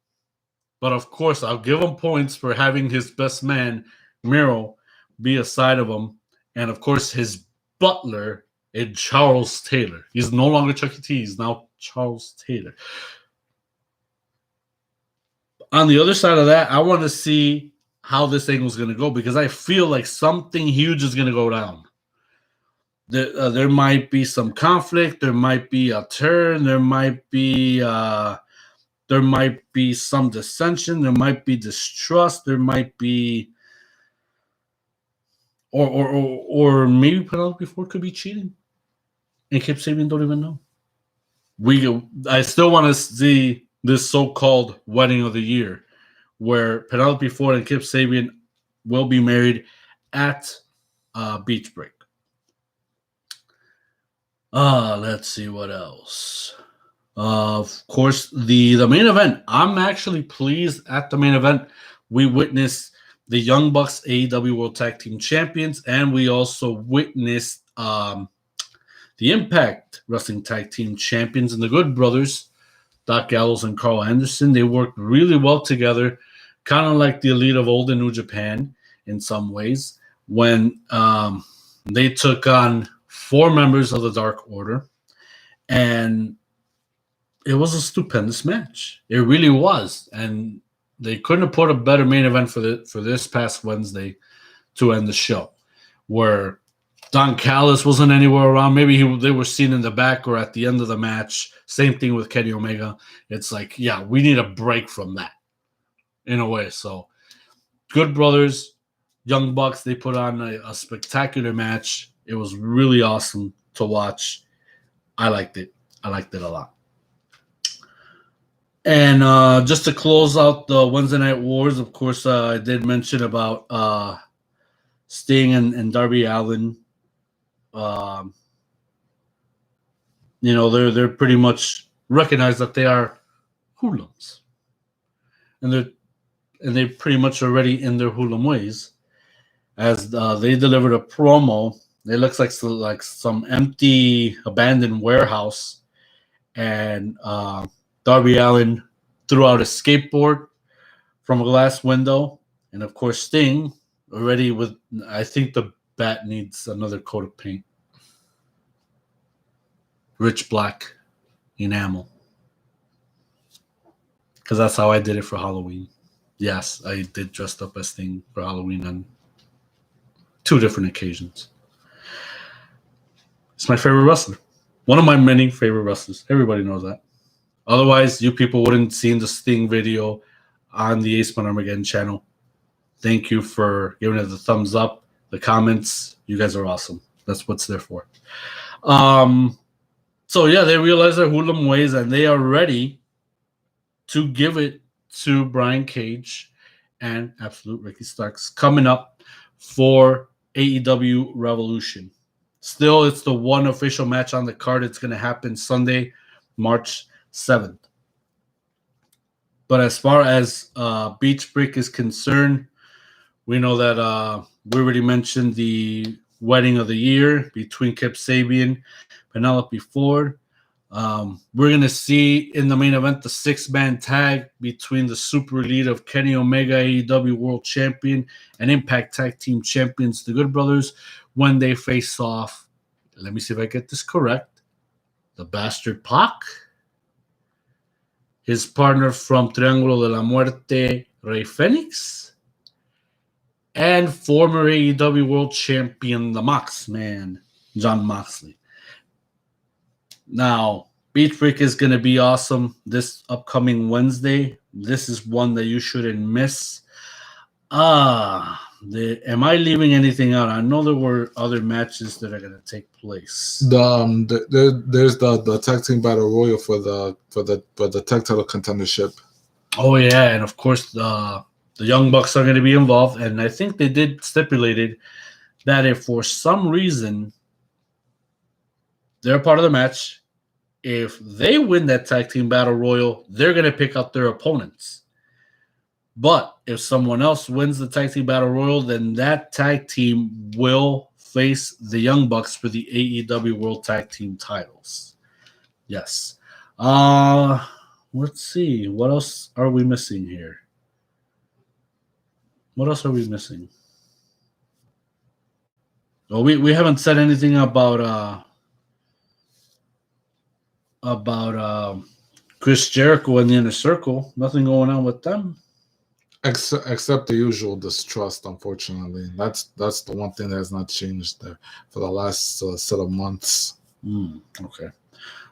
But of course, I'll give him points for having his best man, Miro, be aside of him. And of course, his butler in Charles Taylor. He's no longer Chuck E. T. He's now Charles Taylor. On the other side of that, I want to see how this thing was going to go because I feel like something huge is going to go down. There might be some conflict. There might be a turn. There might be some dissension. There might be distrust. There might be, or maybe Penelope Ford could be cheating, and Kip Sabian don't even know. I still want to see this so-called wedding of the year, where Penelope Ford and Kip Sabian will be married at Beach Break. Let's see what else. Of course, the main event. I'm actually pleased at the main event. We witnessed the Young Bucks AEW World Tag Team Champions, and we also witnessed the Impact Wrestling Tag Team Champions and the Good Brothers, Doc Gallows and Carl Anderson. They worked really well together, kind of like the Elite of old in New Japan in some ways, when they took on 4 members of the Dark Order, and it was a stupendous match. It really was, and they couldn't have put a better main event for this past Wednesday to end the show, where Don Callis wasn't anywhere around. Maybe they were seen in the back or at the end of the match. Same thing with Kenny Omega. It's like, yeah, we need a break from that in a way. So, Good Brothers, Young Bucks, they put on a spectacular match. It was really awesome to watch. I liked it. I liked it a lot. And just to close out the Wednesday Night Wars, of course, I did mention about Sting and Darby Allin. They're pretty much recognized that they are hoodlums, and they pretty much already in their hoodlum ways. As they delivered a promo, it looks like some empty, abandoned warehouse, and Darby Allin threw out a skateboard from a glass window, and of course Sting already with. I think the bat needs another coat of paint. Rich black enamel. Because that's how I did it for Halloween. Yes, I did dress up as Sting for Halloween on 2 different occasions. It's my favorite wrestler. One of my many favorite wrestlers. Everybody knows that. Otherwise, you people wouldn't seen the Sting video on the Ace Man Armageddon channel. Thank you for giving it the thumbs up, the comments. You guys are awesome. That's what's there for. So, yeah, they realize their hoodlum ways, and they are ready to give it to Brian Cage and Absolute Ricky Starks coming up for AEW Revolution. Still, it's the one official match on the card. It's going to happen Sunday, March 7th. But as far as Beach Break is concerned, we know that we already mentioned the wedding of the year between Kip Sabian, Penelope Ford. We're going to see in the main event the 6-man tag between the Super Elite of Kenny Omega, AEW World Champion, and Impact Tag Team Champions, the Good Brothers, when they face off, let me see if I get this correct, the Bastard Pac, his partner from Triángulo de la Muerte, Rey Fenix, and former AEW World Champion, the Mox Man, Jon Moxley. Now, Beach Break is going to be awesome this upcoming Wednesday. This is one that you shouldn't miss. Am I leaving anything out? I know there were other matches that are going to take place. There's the tag team battle royal for the tag title contendership. Oh yeah, and of course the Young Bucks are going to be involved, and I think they did stipulated that if for some reason they're part of the match, if they win that tag team battle royal, they're going to pick out their opponents. But if someone else wins the tag team battle royal, then that tag team will face the Young Bucks for the AEW World Tag Team titles. Yes. Let's see. What else are we missing here? What else are we missing? Well, we haven't said anything about Chris Jericho and the Inner Circle. Nothing going on with them. Except the usual distrust, unfortunately. That's the one thing that has not changed there for the last set of months. Okay.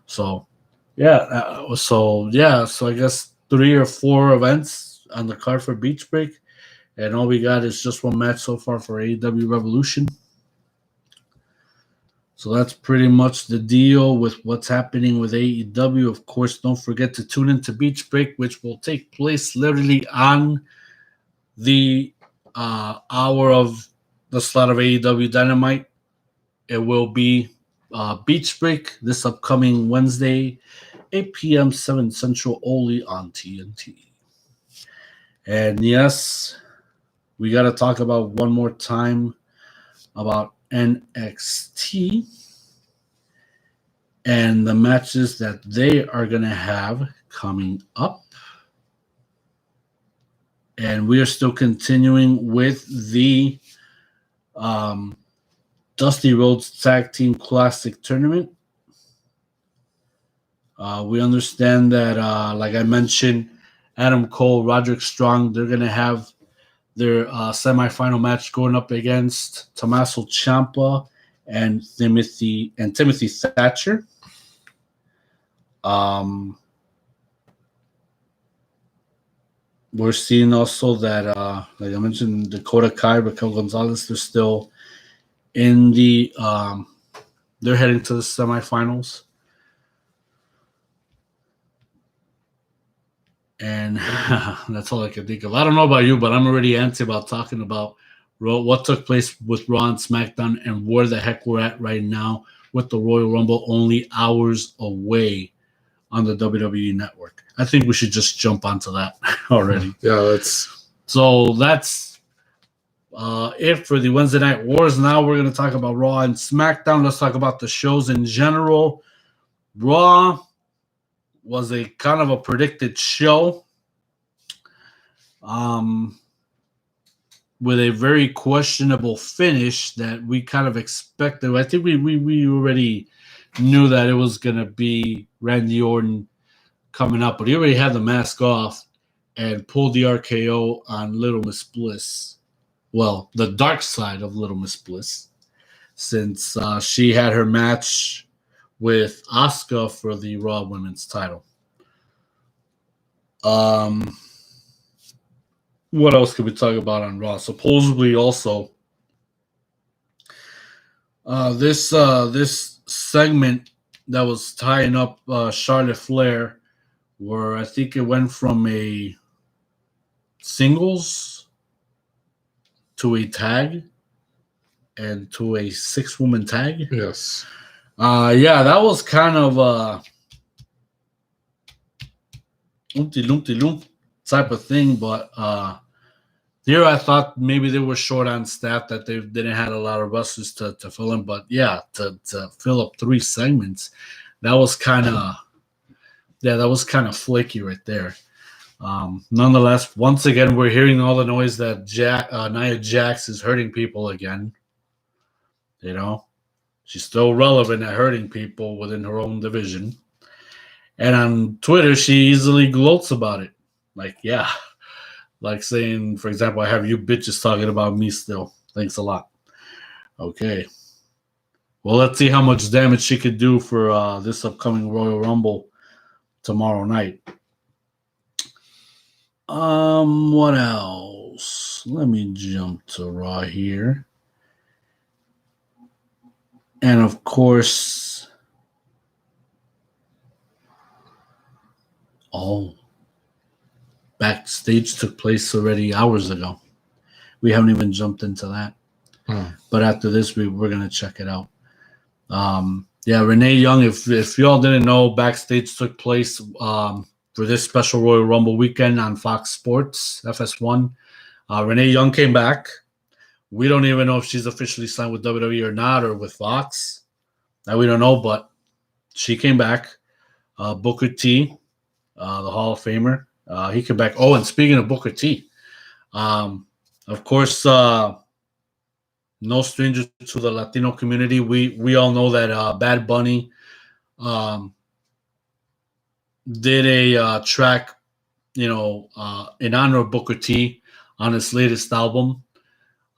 So, so I guess 3 or 4 events on the card for Beach Break, and all we got is just one match so far for AEW Revolution. So that's pretty much the deal with what's happening with AEW. Of course, don't forget to tune into Beach Break, which will take place literally on the hour of the slot of AEW Dynamite. It will be Beach Break this upcoming Wednesday, 8 p.m. 7 Central, only on TNT. And yes, we got to talk about one more time about NXT and the matches that they are going to have coming up. And we are still continuing with the Dusty Rhodes Tag Team Classic Tournament. We understand that, like I mentioned, Adam Cole, Roderick Strong, they're going to have their semifinal match going up against Tommaso Ciampa and Timothy Thatcher. We're seeing also that, like I mentioned, Dakota Kai, Raquel Gonzalez, they're still in the they're heading to the semifinals. And that's all I can think of. I don't know about you, but I'm already antsy about talking about what took place with Raw and SmackDown and where the heck we're at right now with the Royal Rumble only hours away on the WWE Network. I think we should just jump onto that already. Yeah, that's it for the Wednesday Night Wars. Now we're going to talk about Raw and SmackDown. Let's talk about the shows in general. Raw was a kind of a predicted show, with a very questionable finish that we kind of expected. I think we already knew that it was going to be Randy Orton coming up, but he already had the mask off and pulled the RKO on Little Miss Bliss. Well, the dark side of Little Miss Bliss, since she had her match with Asuka for the Raw Women's title. What else could we talk about on Raw? Supposedly, also, this segment that was tying up Charlotte Flair, where I think it went from a singles to a tag and to a 6-woman tag. Yes. Yeah, that was kind of loop type of thing, but here I thought maybe they were short on staff, that they didn't have a lot of wrestlers to fill in. But yeah, to fill up 3 segments, that was kind of flaky right there. Nonetheless, once again, we're hearing all the noise that Nia Jax is hurting people again. You know, she's still relevant at hurting people within her own division. And on Twitter, she easily gloats about it. Like, yeah. Like saying, for example, I have you bitches talking about me still. Thanks a lot. Okay. Well, let's see how much damage she could do for this upcoming Royal Rumble tomorrow night. What else? Let me jump to Raw here. And of course, backstage took place already hours ago. We haven't even jumped into that. But after this, we're going to check it out. Yeah, Renee Young, if y'all didn't know, backstage took place for this special Royal Rumble weekend on Fox Sports, FS1. Renee Young came back. We don't even know if she's officially signed with WWE or not, or with Fox. Now we don't know, but she came back. Booker T, the Hall of Famer, he came back. Oh, and speaking of Booker T, of course, no stranger to the Latino community. We all know that Bad Bunny did a track, in honor of Booker T on his latest album.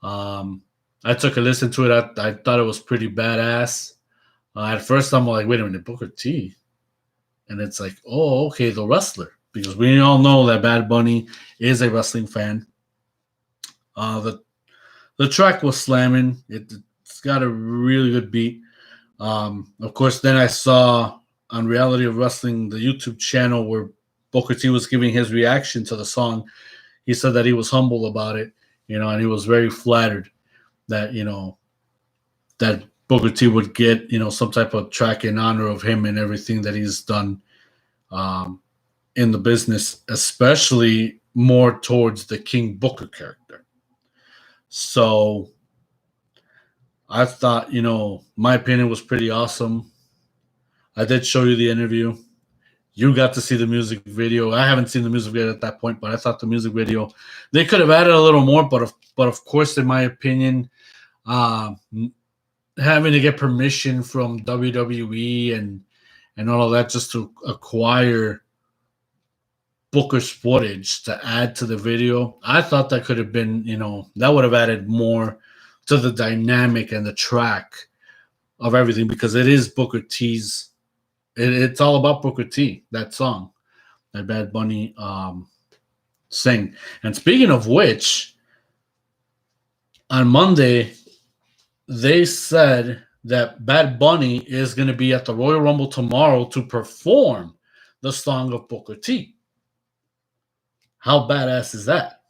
I took a listen to it. I thought it was pretty badass. At first, I'm like, wait a minute, Booker T? And it's like, oh, okay, the wrestler. Because we all know that Bad Bunny is a wrestling fan. The track was slamming. It's got a really good beat. Of course, then I saw on Reality of Wrestling, the YouTube channel, where Booker T was giving his reaction to the song. He said that he was humble about it, and he was very flattered that, that Booker T would get, some type of track in honor of him and everything that he's done in the business, especially more towards the King Booker character. So I thought, my opinion was pretty awesome. I did show you the interview. You got to see the music video. I haven't seen the music video at that point, but I thought the music video, they could have added a little more, but of course, in my opinion, having to get permission from WWE and all of that just to acquire Booker's footage to add to the video, I thought that could have been, that would have added more to the dynamic and the track of everything because it is Booker T's. It's all about Booker T. That song that Bad Bunny sang. And speaking of which, on Monday they said that Bad Bunny is going to be at the Royal Rumble tomorrow to perform the song of Booker T. How badass is that?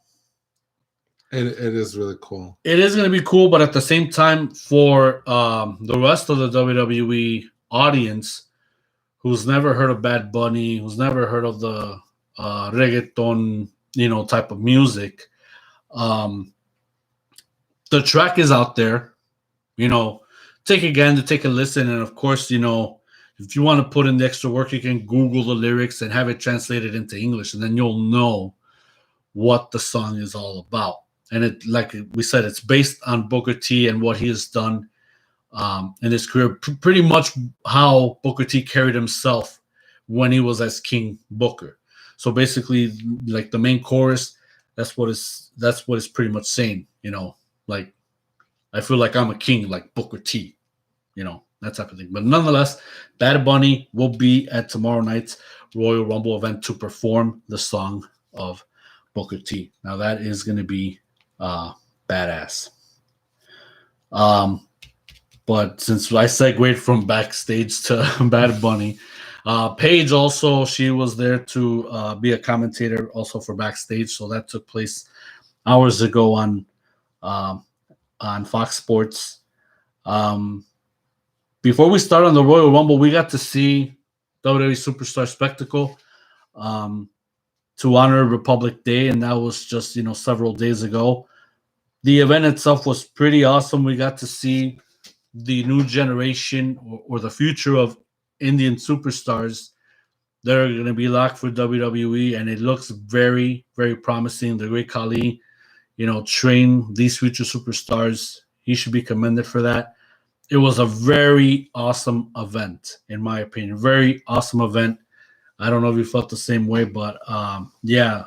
It is really cool. It is going to be cool, but at the same time, for the rest of the WWE audience who's never heard of Bad Bunny, who's never heard of the reggaeton, type of music, the track is out there. Take a listen, and of course, if you want to put in the extra work, you can Google the lyrics and have it translated into English, and then you'll know what the song is all about. And it, like we said, it's based on Booker T and what he has done in his career. Pretty much how Booker T carried himself when he was as King Booker. So basically, like the main chorus, that's what it's pretty much saying. Like I feel like I'm a king, like Booker T. That type of thing. But nonetheless, Bad Bunny will be at tomorrow night's Royal Rumble event to perform the song of Booker T. Now that is going to be badass. But since I segued from backstage to Bad Bunny, Paige also, she was there to be a commentator also for backstage. So that took place hours ago on Fox Sports. Before we start on the Royal Rumble, we got to see WWE Superstar Spectacle to honor Republic Day, and that was just several days ago. The event itself was pretty awesome. We got to see the new generation or the future of Indian superstars that are going to be locked for WWE, and it looks very, very promising. The Great Khali, train these future superstars. He should be commended for that. It was a very awesome event, in my opinion. Very awesome event. I don't know if you felt the same way, but yeah,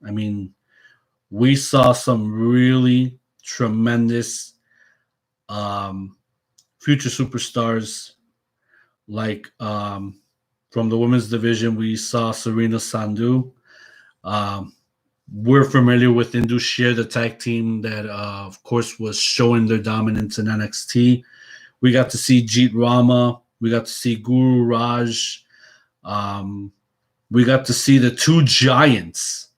I mean, we saw some really tremendous future superstars. Like from the women's division, we saw Serena Sandhu. We're familiar with Indus the tag team that, of course, was showing their dominance in NXT. We got to see Jeet Rama. We got to see Guru Raj. We got to see the two giants,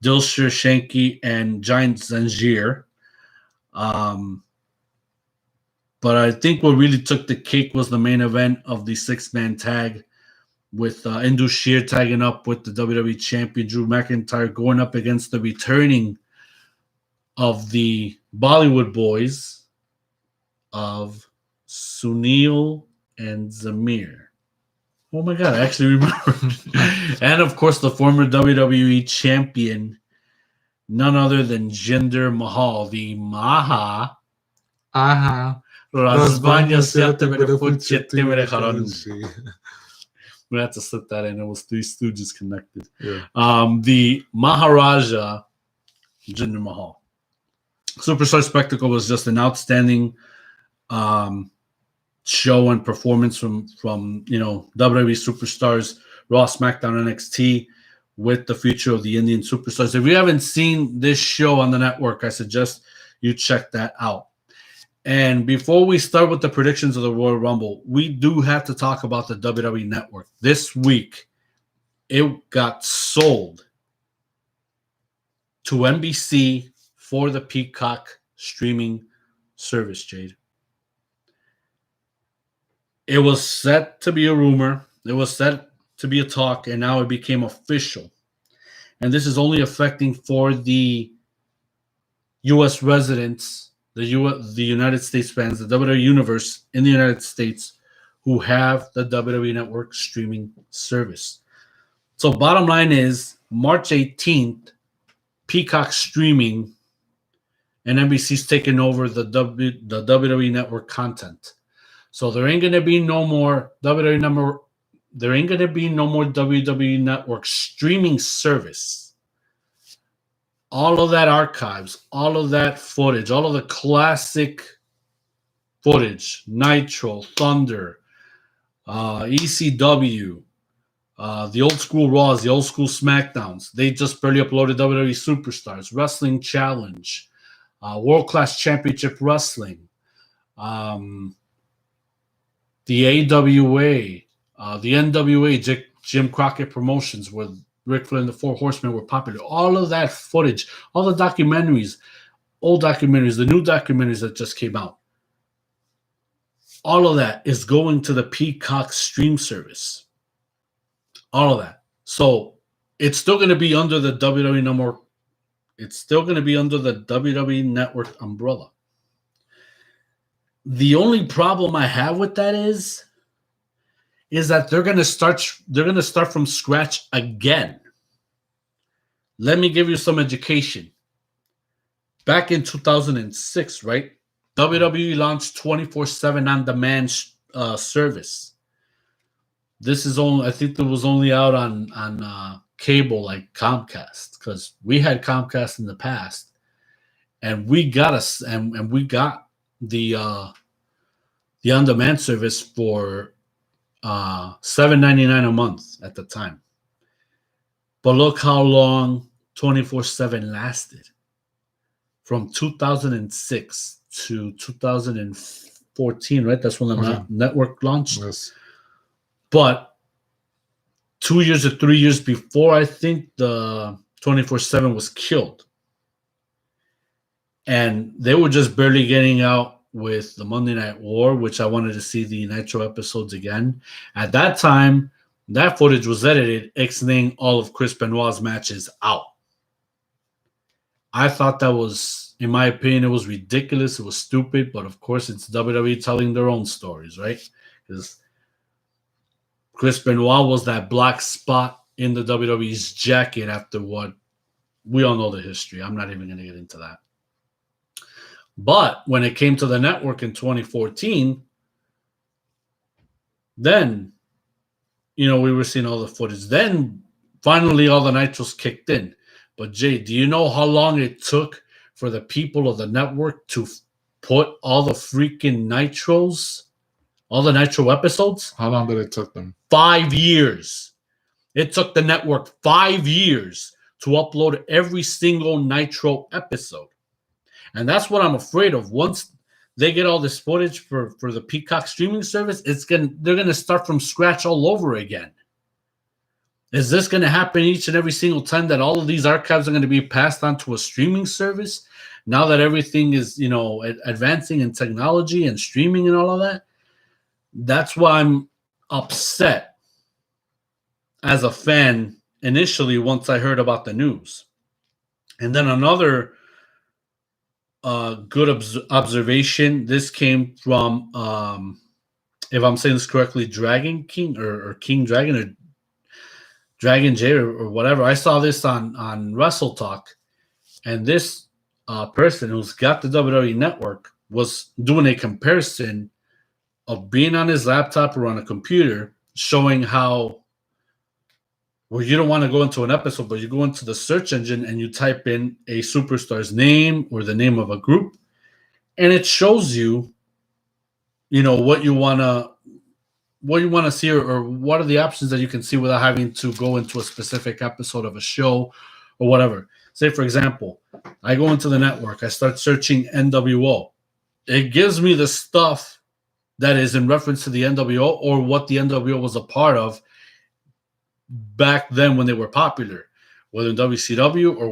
Dilsher Shanky and Giant Zanjeer. But I think what really took the cake was the main event of the six-man tag with Indus Sher tagging up with the WWE champion Drew McIntyre, going up against the returning of the Bollywood boys of Sunil and Zamir. Oh my God, I actually remember. And of course, the former WWE champion, none other than Jinder Mahal, the Maha. Razbanya Siate Mere Fuchete Mere Haranji. We had to slip that in. It was Three Stooges connected. Yeah. The Maharaja, Jinder Mahal. Superstar Spectacle was just an outstanding show and performance from WWE superstars, Raw, SmackDown, NXT, with the future of the Indian superstars. If you haven't seen this show on the network, I suggest you check that out. And before we start with the predictions of the Royal Rumble, we do have to talk about the WWE Network. This week, it got sold to NBC for the Peacock streaming service, Jade. It was set to be a rumor. It was set to be a talk, and now it became official. And this is only affecting for the U.S. residents, the United States fans, the WWE Universe in the United States who have the WWE Network streaming service. So bottom line is March 18th, Peacock streaming and NBC's taking over the WWE Network content. So there ain't going to be no more WWE Network. There ain't going to be no more WWE Network streaming service. All of that archives, all of that footage, all of the classic footage, Nitro, Thunder, ECW, the old school Raws, the old school SmackDowns. They just barely uploaded WWE Superstars, Wrestling Challenge, World Class Championship Wrestling, the AWA, the NWA, Jim Crockett Promotions, where Ric Flair and the Four Horsemen were popular. All of that footage, all the documentaries, old documentaries, the new documentaries that just came out, all of that is going to the Peacock stream service. All of that. So it's still going to be under the WWE Network. It's still going to be under the WWE Network umbrella. The only problem I have with that is that they're going to start from scratch again. Let me give you some education. Back in 2006, right? WWE launched 24/7 on-demand service. This is only, I think, it was only out on cable like Comcast, because we had Comcast in the past, and we got the on-demand service for $7.99 a month at the time. But look how long 24/7 lasted. From 2006 to 2014, right? That's when the network launched. Yes. But 2 years or 3 years before, I think the 24/7 was killed. And they were just barely getting out with the Monday Night War, which I wanted to see the Nitro episodes again. At that time, that footage was edited, exiting all of Chris Benoit's matches out. I thought that was, in my opinion, it was ridiculous. It was stupid, but of course it's WWE telling their own stories, right? Because Chris Benoit was that black spot in the WWE's jacket after what we all know the history. I'm not even going to get into that. But when it came to the network in 2014, then, we were seeing all the footage. Then finally all the Nitros kicked in. But Jay, do you know how long it took for the people of the network to put all the freaking Nitros, all the Nitro episodes? How long did it take them? 5 years. It took the network 5 years to upload every single Nitro episode. And that's what I'm afraid of. Once they get all this footage for the Peacock streaming service, they're gonna start from scratch all over again. Is this going to happen each and every single time that all of these archives are going to be passed on to a streaming service? Now that everything is, advancing in technology and streaming and all of that? That's why I'm upset as a fan initially once I heard about the news. And then another good observation. This came from, if I'm saying this correctly, Dragon King or King Dragon or Dragon J or whatever. I saw this on Wrestle Talk, and this person who's got the WWE Network was doing a comparison of being on his laptop or on a computer, showing how, well, you don't want to go into an episode, but you go into the search engine and you type in a superstar's name or the name of a group, and it shows you, what you want to see or what are the options that you can see without having to go into a specific episode of a show or whatever. Say, for example, I go into the network, I start searching NWO. It gives me the stuff that is in reference to the NWO or what the NWO was a part of back then when they were popular, whether in WCW or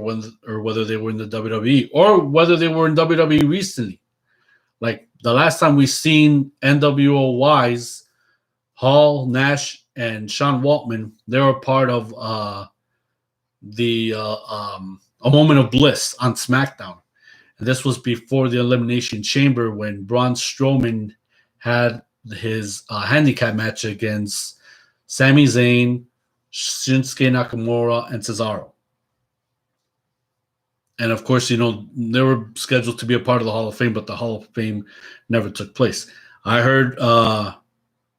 whether they were in the WWE or whether they were in WWE recently. Like the last time we seen NWO's Hall, Nash, and Sean Waltman, they were part of A Moment of Bliss on SmackDown. And this was before the Elimination Chamber when Braun Strowman had his handicap match against Sami Zayn, Shinsuke Nakamura, and Cesaro. And of course, they were scheduled to be a part of the Hall of Fame, but the Hall of Fame never took place. I heard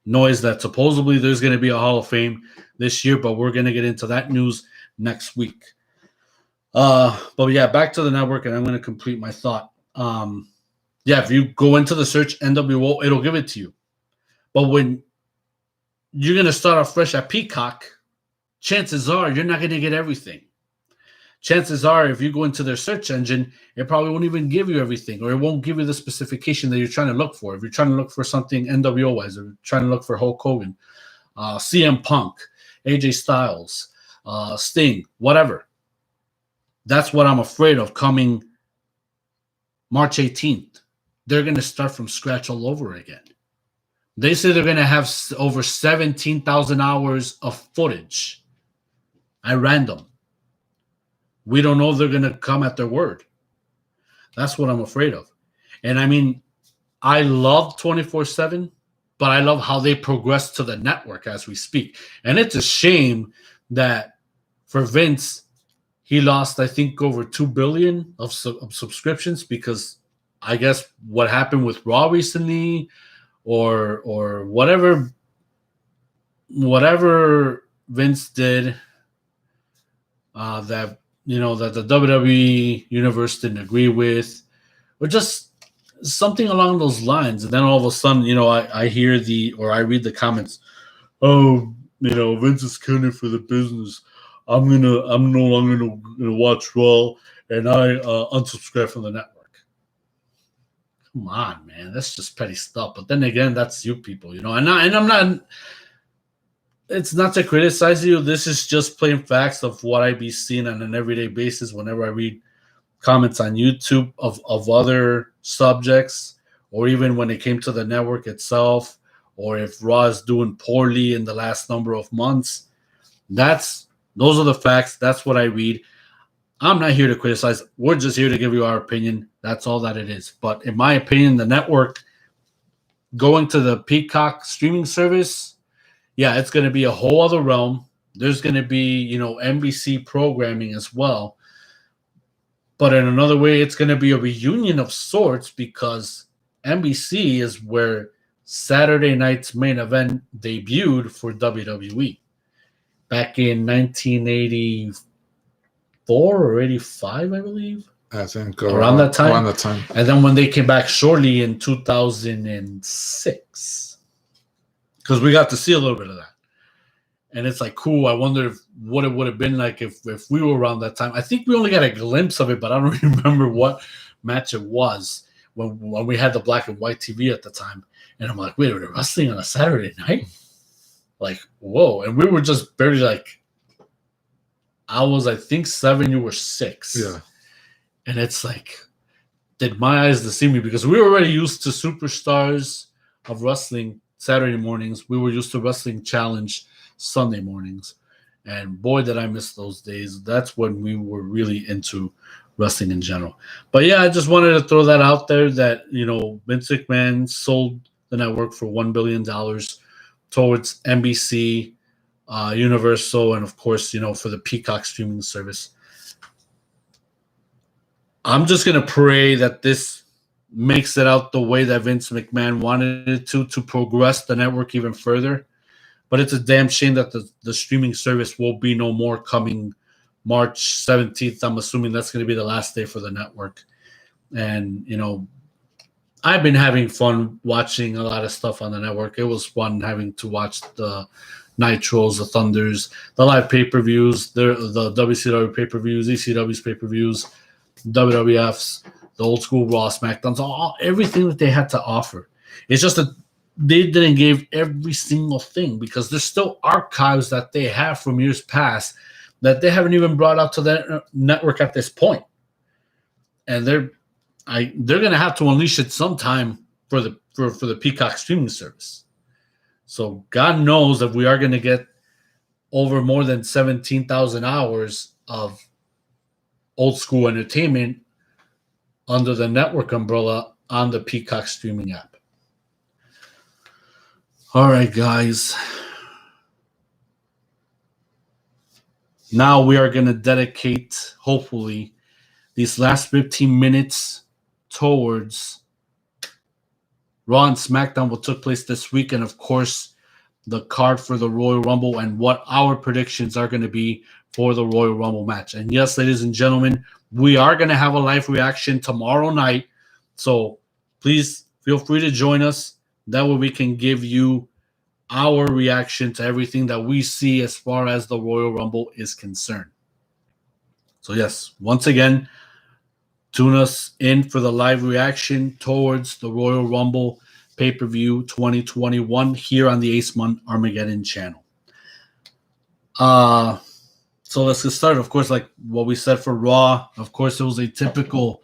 noise that supposedly there's going to be a Hall of Fame this year, but we're going to get into that news next week. But yeah, back to the network, and I'm going to complete my thought. Yeah, if you go into the search NWO, it'll give it to you. But when you're going to start off fresh at Peacock, chances are you're not going to get everything. Chances are, if you go into their search engine, it probably won't even give you everything, or it won't give you the specification that you're trying to look for. If you're trying to look for something NWO wise, or trying to look for Hulk Hogan, CM Punk, AJ Styles, Sting, whatever. That's what I'm afraid of coming March 18th. They're going to start from scratch all over again. They say they're going to have over 17,000 hours of footage at random. We don't know if they're going to come at their word. That's what I'm afraid of. And I mean, I love 24/7, but I love how they progress to the network as we speak. And it's a shame that for Vince, he lost, I think, over 2 billion of subscriptions, because I guess what happened with Raw recently, or whatever Vince did, that that the WWE universe didn't agree with, or just something along those lines. And then all of a sudden, I hear I read the comments. Oh, Vince is killing it for the business. I'm no longer gonna watch Raw, and I unsubscribe from the network. Come on, man, that's just petty stuff. But then again, that's you people, and I'm not. It's not to criticize you. This is just plain facts of what I be seeing on an everyday basis whenever I read comments on YouTube of other subjects, or even when it came to the network itself, or if Raw is doing poorly in the last number of months. Those are the facts. That's what I read. I'm not here to criticize. We're just here to give you our opinion. That's all that it is. But in my opinion, the network going to the Peacock streaming service, yeah, it's going to be a whole other realm. There's going to be, NBC programming as well. But in another way, it's going to be a reunion of sorts, because NBC is where Saturday night's main event debuted for WWE back in 1984 or 85, I believe. I think around that time. Around that time. And then when they came back shortly in 2006, because we got to see a little bit of that. And it's like, cool. I wonder what it would have been like if we were around that time. I think we only got a glimpse of it, but I don't remember what match it was when we had the black and white TV at the time. And I'm like, wait, we're wrestling on a Saturday night? Like, whoa. And we were just barely like, I was, I think, 7, you were 6. Yeah. And it's like, did my eyes deceive me? Because we were already used to superstars of wrestling Saturday mornings. We were used to Wrestling Challenge Sunday mornings. And boy, did I miss those days. That's when we were really into wrestling in general. But yeah, I just wanted to throw that out there that, Vince McMahon sold the network for $1 billion towards NBC, Universal, and of course, for the Peacock streaming service. I'm just going to pray that this makes it out the way that Vince McMahon wanted it to progress the network even further. But it's a damn shame that the streaming service will be no more coming March 17th. I'm assuming that's going to be the last day for the network. And, I've been having fun watching a lot of stuff on the network. It was fun having to watch the Nitros, the Thunders, the live pay-per-views, the WCW pay-per-views, ECW's pay-per-views, WWF's, the old school Raw, SmackDowns, everything that they had to offer. It's just that they didn't give every single thing, because there's still archives that they have from years past that they haven't even brought out to the network at this point. And they're going to have to unleash it sometime for the Peacock streaming service. So God knows if we are going to get over more than 17,000 hours of old school entertainment under the network umbrella on the Peacock streaming app. All right, guys. Now we are going to dedicate, hopefully, these last 15 minutes towards Raw and SmackDown, what took place this week, and of course, the card for the Royal Rumble and what our predictions are going to be for the Royal Rumble match. And yes, ladies and gentlemen, we are going to have a live reaction tomorrow night. So please feel free to join us. That way we can give you our reaction to everything that we see as far as the Royal Rumble is concerned. So yes, once again, tune us in for the live reaction towards the Royal Rumble pay-per-view 2021 here on the Ace Month Armageddon channel. So let's get started. Of course, like what we said for Raw, of course, it was a typical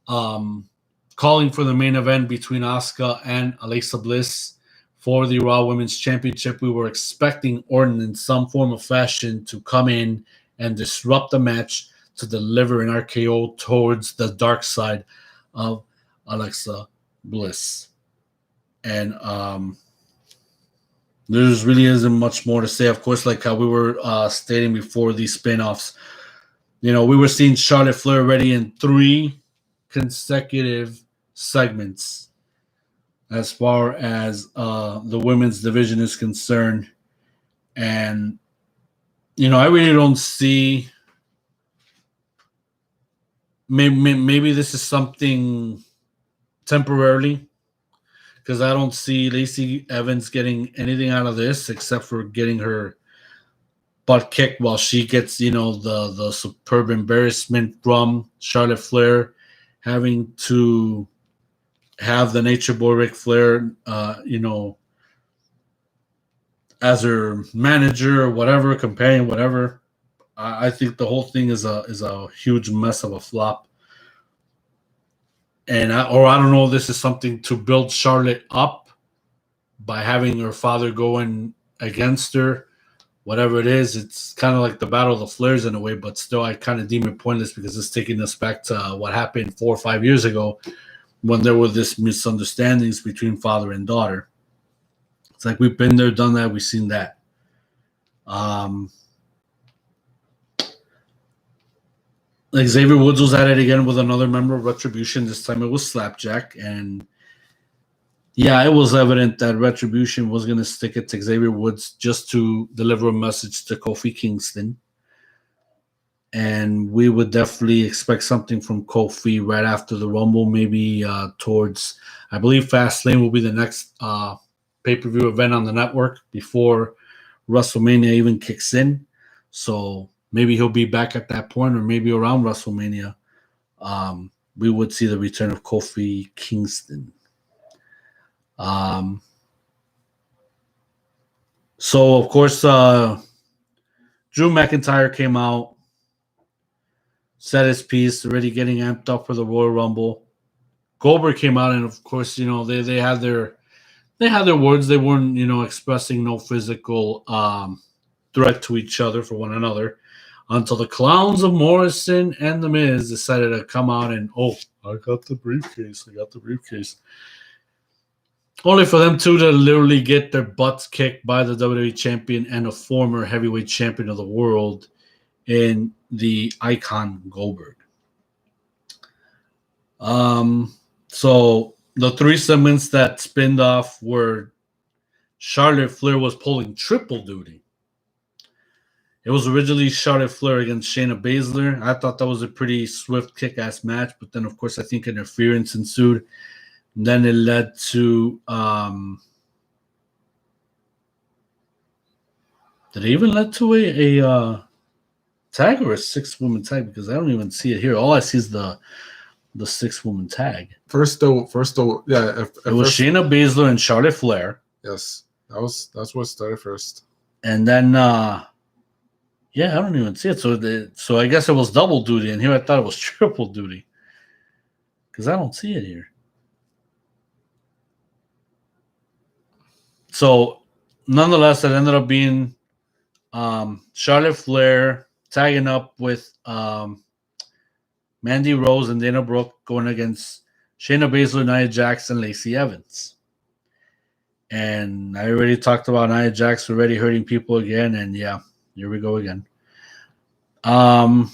calling for the main event between Asuka and Alexa Bliss for the Raw Women's Championship. We were expecting Orton in some form of fashion to come in and disrupt the match to deliver an RKO towards the dark side of Alexa Bliss. And there really isn't much more to say. Of course, like how we were stating before these spin-offs, we were seeing Charlotte Flair already in 3 consecutive segments as far as the women's division is concerned. And, I really don't see... Maybe this is something temporarily, because I don't see Lacey Evans getting anything out of this except for getting her butt kicked while she gets, the superb embarrassment from Charlotte Flair having to have the Nature Boy Ric Flair, as her manager or whatever, companion, whatever. I think the whole thing is a huge mess of a flop. And I don't know if this is something to build Charlotte up by having her father going against her. Whatever it is, it's kind of like the Battle of the Flairs in a way, but still I kind of deem it pointless because it's taking us back to what happened 4 or 5 years ago when there were this misunderstandings between father and daughter. It's like we've been there, done that, we've seen that. Xavier Woods was at it again with another member of Retribution. This time it was Slapjack. And yeah, it was evident that Retribution was going to stick it to Xavier Woods just to deliver a message to Kofi Kingston. And we would definitely expect something from Kofi right after the Rumble, maybe towards, I believe Fastlane will be the next pay-per-view event on the network before WrestleMania even kicks in. So maybe he'll be back at that point, or maybe around WrestleMania, we would see the return of Kofi Kingston. So, of course, Drew McIntyre came out, said his piece, already getting amped up for the Royal Rumble. Goldberg came out, and of course, they had their words. They weren't, expressing no physical threat to each other for one another, until the clowns of Morrison and The Miz decided to come out and, I got the briefcase. Only for them two to literally get their butts kicked by the WWE champion and a former heavyweight champion of the world in the Icon Goldberg. So the 3 segments that spinned off were Charlotte Flair was pulling triple duty. It was originally Charlotte Flair against Shayna Baszler. I thought that was a pretty swift, kick-ass match, but then, of course, I think interference ensued. And then it led to did it even lead to a tag or a 6-woman tag? Because I don't even see it here. All I see is the 6-woman tag. First though, yeah. It was Shayna Baszler and Charlotte Flair. Yes, that's what started first. And then, yeah, I don't even see it. So I guess it was double duty, and here I thought it was triple duty because I don't see it here. So, nonetheless, it ended up being Charlotte Flair tagging up with Mandy Rose and Dana Brooke going against Shayna Baszler, Nia Jax, and Lacey Evans. And I already talked about Nia Jax already hurting people again, and yeah, here we go again. Hurt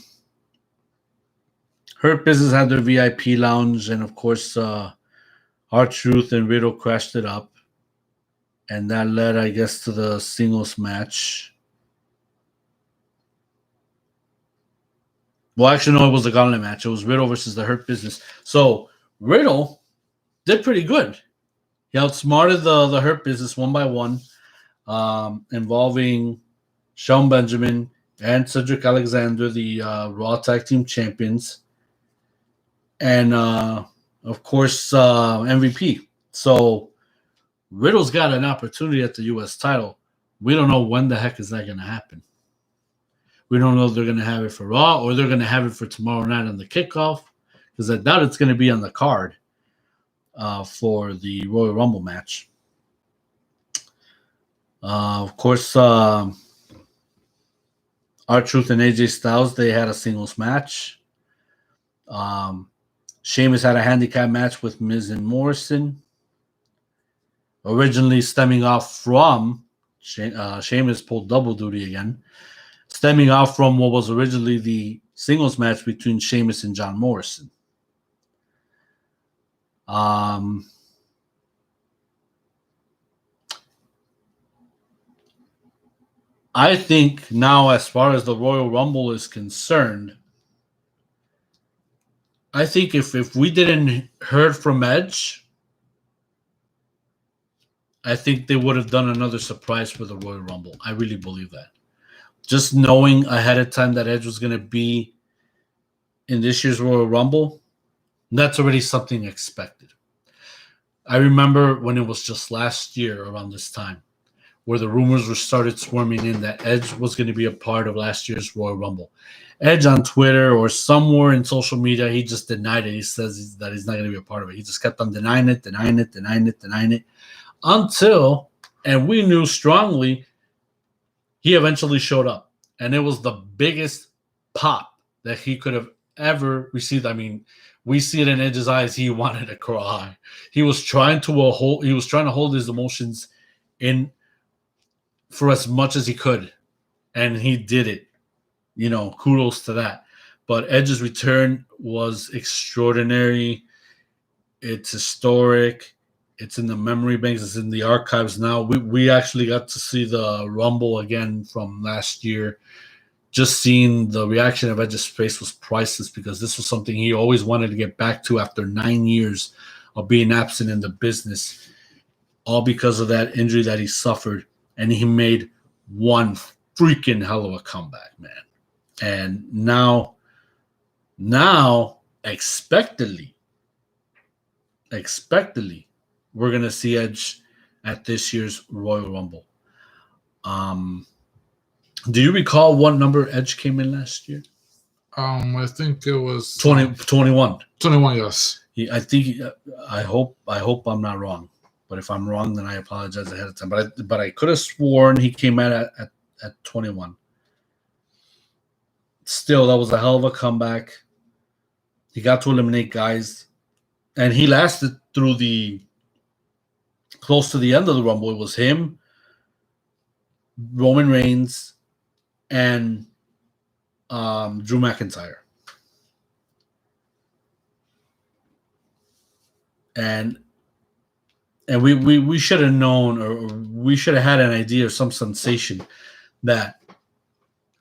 Business had their VIP lounge, and of course, R-Truth and Riddle crashed it up. And that led, I guess, to the singles match. Well, actually, no, it was the gauntlet match. It was Riddle versus the Hurt Business. So, Riddle did pretty good. He outsmarted the Hurt Business 1-1, involving Shelton Benjamin and Cedric Alexander, the Raw Tag Team Champions, and of course MVP. So Riddle's got an opportunity at the U.S. title. We don't know when the heck is that going to happen. We don't know if they're going to have it for Raw or they're going to have it for tomorrow night on the kickoff, because I doubt it's going to be on the card for the Royal Rumble match. Of course, R-Truth and AJ Styles, they had a singles match. Sheamus had a handicap match with Miz and Morrison. Originally stemming off from, Sheamus pulled double duty again, stemming off from what was originally the singles match between Sheamus and John Morrison. I think now, as far as the Royal Rumble is concerned, I think if we didn't heard from Edge, I think they would have done another surprise for the Royal Rumble. I really believe that. Just knowing ahead of time that Edge was going to be in this year's Royal Rumble, that's already something expected. I remember when it was just last year around this time, where the rumors were started swarming in that Edge was going to be a part of last year's Royal Rumble. Edge on Twitter or somewhere in social media, he just denied it. He says that he's not going to be a part of it. He just kept on denying it, until, and we knew strongly, he eventually showed up. And it was the biggest pop that he could have ever received. I mean, we see it in Edge's eyes. He wanted to cry. He was trying to hold his emotions in for as much as he could, and he did it. Kudos to that. But Edge's return was extraordinary. It's historic. It's in the memory banks. It's in the archives now. We actually got to see the Rumble again from last year. Just seeing the reaction of Edge's face was priceless, because this was something he always wanted to get back to after 9 years of being absent in the business, all because of that injury that he suffered. And he made one freaking hell of a comeback, man. And now, expectedly, we're going to see Edge at this year's Royal Rumble. Do you recall what number Edge came in last year? I think it was 21. 21, yes. I hope I'm not wrong. But if I'm wrong, then I apologize ahead of time. But I could have sworn he came out at 21. Still, that was a hell of a comeback. He got to eliminate guys, and he lasted through close to the end of the Rumble. It was him, Roman Reigns, and Drew McIntyre. And we should have known, or we should have had an idea or some sensation that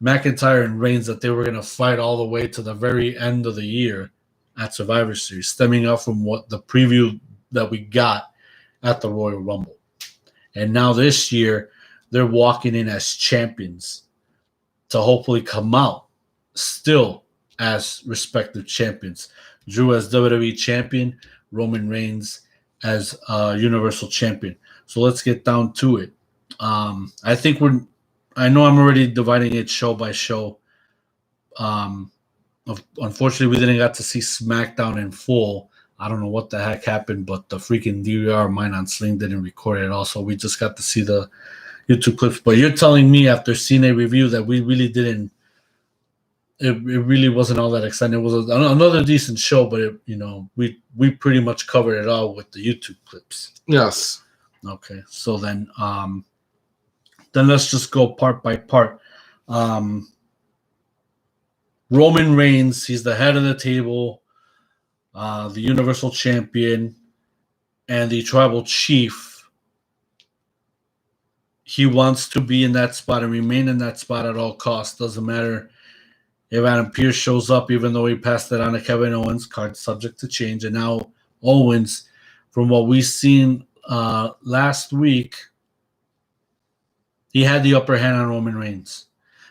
McIntyre and Reigns, that they were going to fight all the way to the very end of the year at Survivor Series, stemming up from what the preview that we got at the Royal Rumble. And now this year, they're walking in as champions to hopefully come out still as respective champions. Drew as WWE champion, Roman Reigns as Universal Champion. So let's get down to it. I know I'm already dividing it show by show. Unfortunately, we didn't get to see SmackDown in full. I don't know what the heck happened, but the freaking DVR mine on Sling didn't record it at all. So we just got to see the YouTube clips. But you're telling me after seeing a review that we really didn't. It really wasn't all that exciting. It was another decent show, but we pretty much covered it all with the YouTube clips. Yes. Okay, so then let's just go part by part. Roman Reigns, he's the head of the table, the Universal Champion, and the Tribal Chief. He wants to be in that spot and remain in that spot at all costs. Doesn't matter if Adam Pearce shows up, even though he passed it on to Kevin Owens, card subject to change. And now Owens from what we've seen last week, he had the upper hand on Roman Reigns.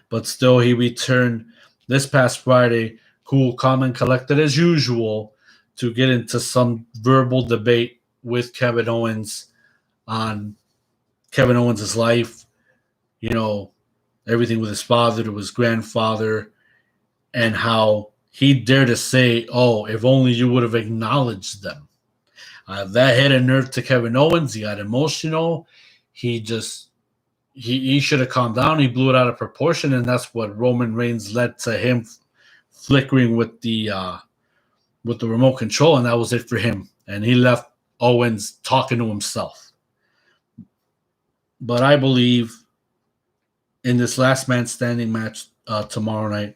But still, he returned this past Friday, cool, calm, and collected as usual, to get into some verbal debate with Kevin Owens on Kevin Owens' life, everything with his father to his grandfather, and how he dared to say, oh, if only you would have acknowledged them. That hit a nerve to Kevin Owens. He got emotional. He should have calmed down. He blew it out of proportion, and that's what Roman Reigns led to him flickering with the remote control, and that was it for him. And he left Owens talking to himself. But I believe in this last man standing match tomorrow night,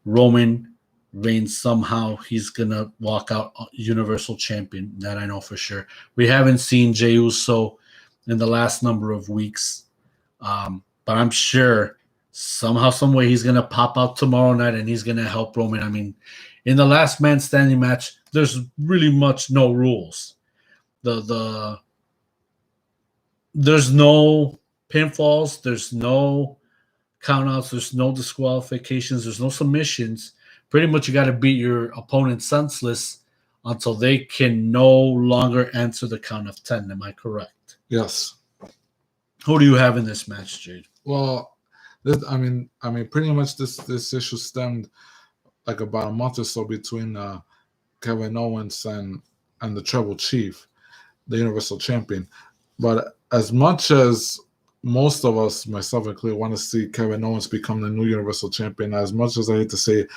Roman Reigns, somehow he's going to walk out Universal Champion. That I know for sure. We haven't seen Jey Uso in the last number of weeks. But I'm sure somehow, some way, he's going to pop out tomorrow night and he's going to help Roman. I mean, in the last man standing match, there's really much no rules. There's no pinfalls. There's no countouts. There's no disqualifications. There's no submissions. Pretty much you got to beat your opponent senseless until they can no longer answer the count of 10. Am I correct? Yes. Who do you have in this match, Jade? Well, pretty much this issue stemmed like about a month or so between Kevin Owens and the Tribal Chief, the Universal Champion. But as much as most of us, myself included, want to see Kevin Owens become the new Universal Champion, as much as I hate to say it,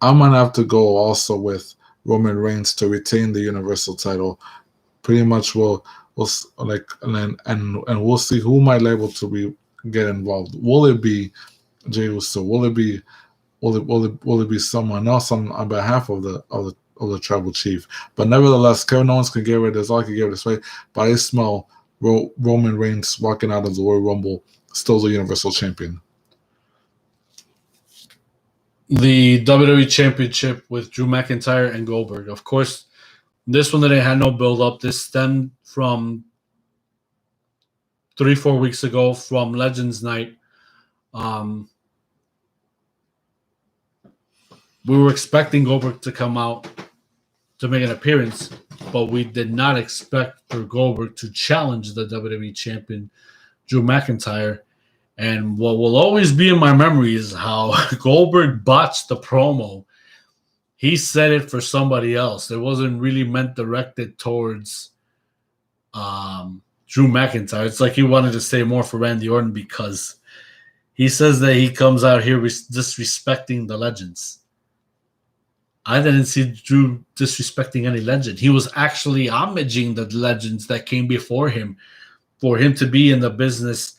I'm gonna have to go also with Roman Reigns to retain the Universal title. Pretty much we'll like and we'll see who might be able to get involved. Will it be Jey Uso? Will it be someone else on behalf of the Tribal Chief? But nevertheless, Kevin Owens can get rid of this. All I can get rid of this way. But I smell Roman Reigns walking out of the Royal Rumble still the Universal Champion. The WWE Championship with Drew McIntyre and Goldberg. Of course, this one that they had no build-up. This stemmed from 3-4 weeks ago from Legends Night. We were expecting Goldberg to come out to make an appearance, but we did not expect for Goldberg to challenge the WWE Champion, Drew McIntyre. And what will always be in my memory is how Goldberg botched the promo. He said it for somebody else. It wasn't really meant directed towards Drew McIntyre. It's like he wanted to say more for Randy Orton because he says that he comes out here disrespecting the legends. I didn't see Drew disrespecting any legend. He was actually homaging the legends that came before him for him to be in the business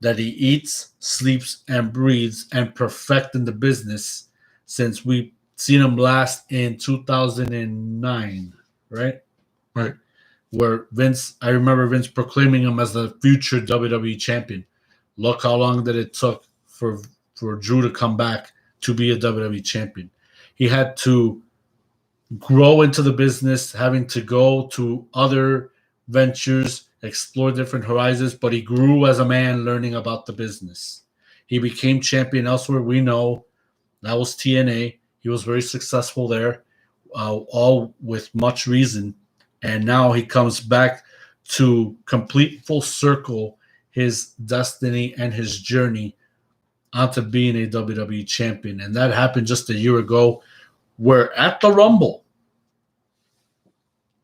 that he eats, sleeps, and breathes and perfect in the business since we've seen him last in 2009, right? Right. Where I remember Vince proclaiming him as the future WWE champion. Look how long that it took for Drew to come back to be a WWE champion. He had to grow into the business, having to go to other ventures, explore different horizons, but he grew as a man learning about the business. He became champion elsewhere. We know that was TNA. He was very successful there, all with much reason. And now he comes back to complete full circle his destiny and his journey onto being a WWE champion. And that happened just a year ago, where at the Rumble,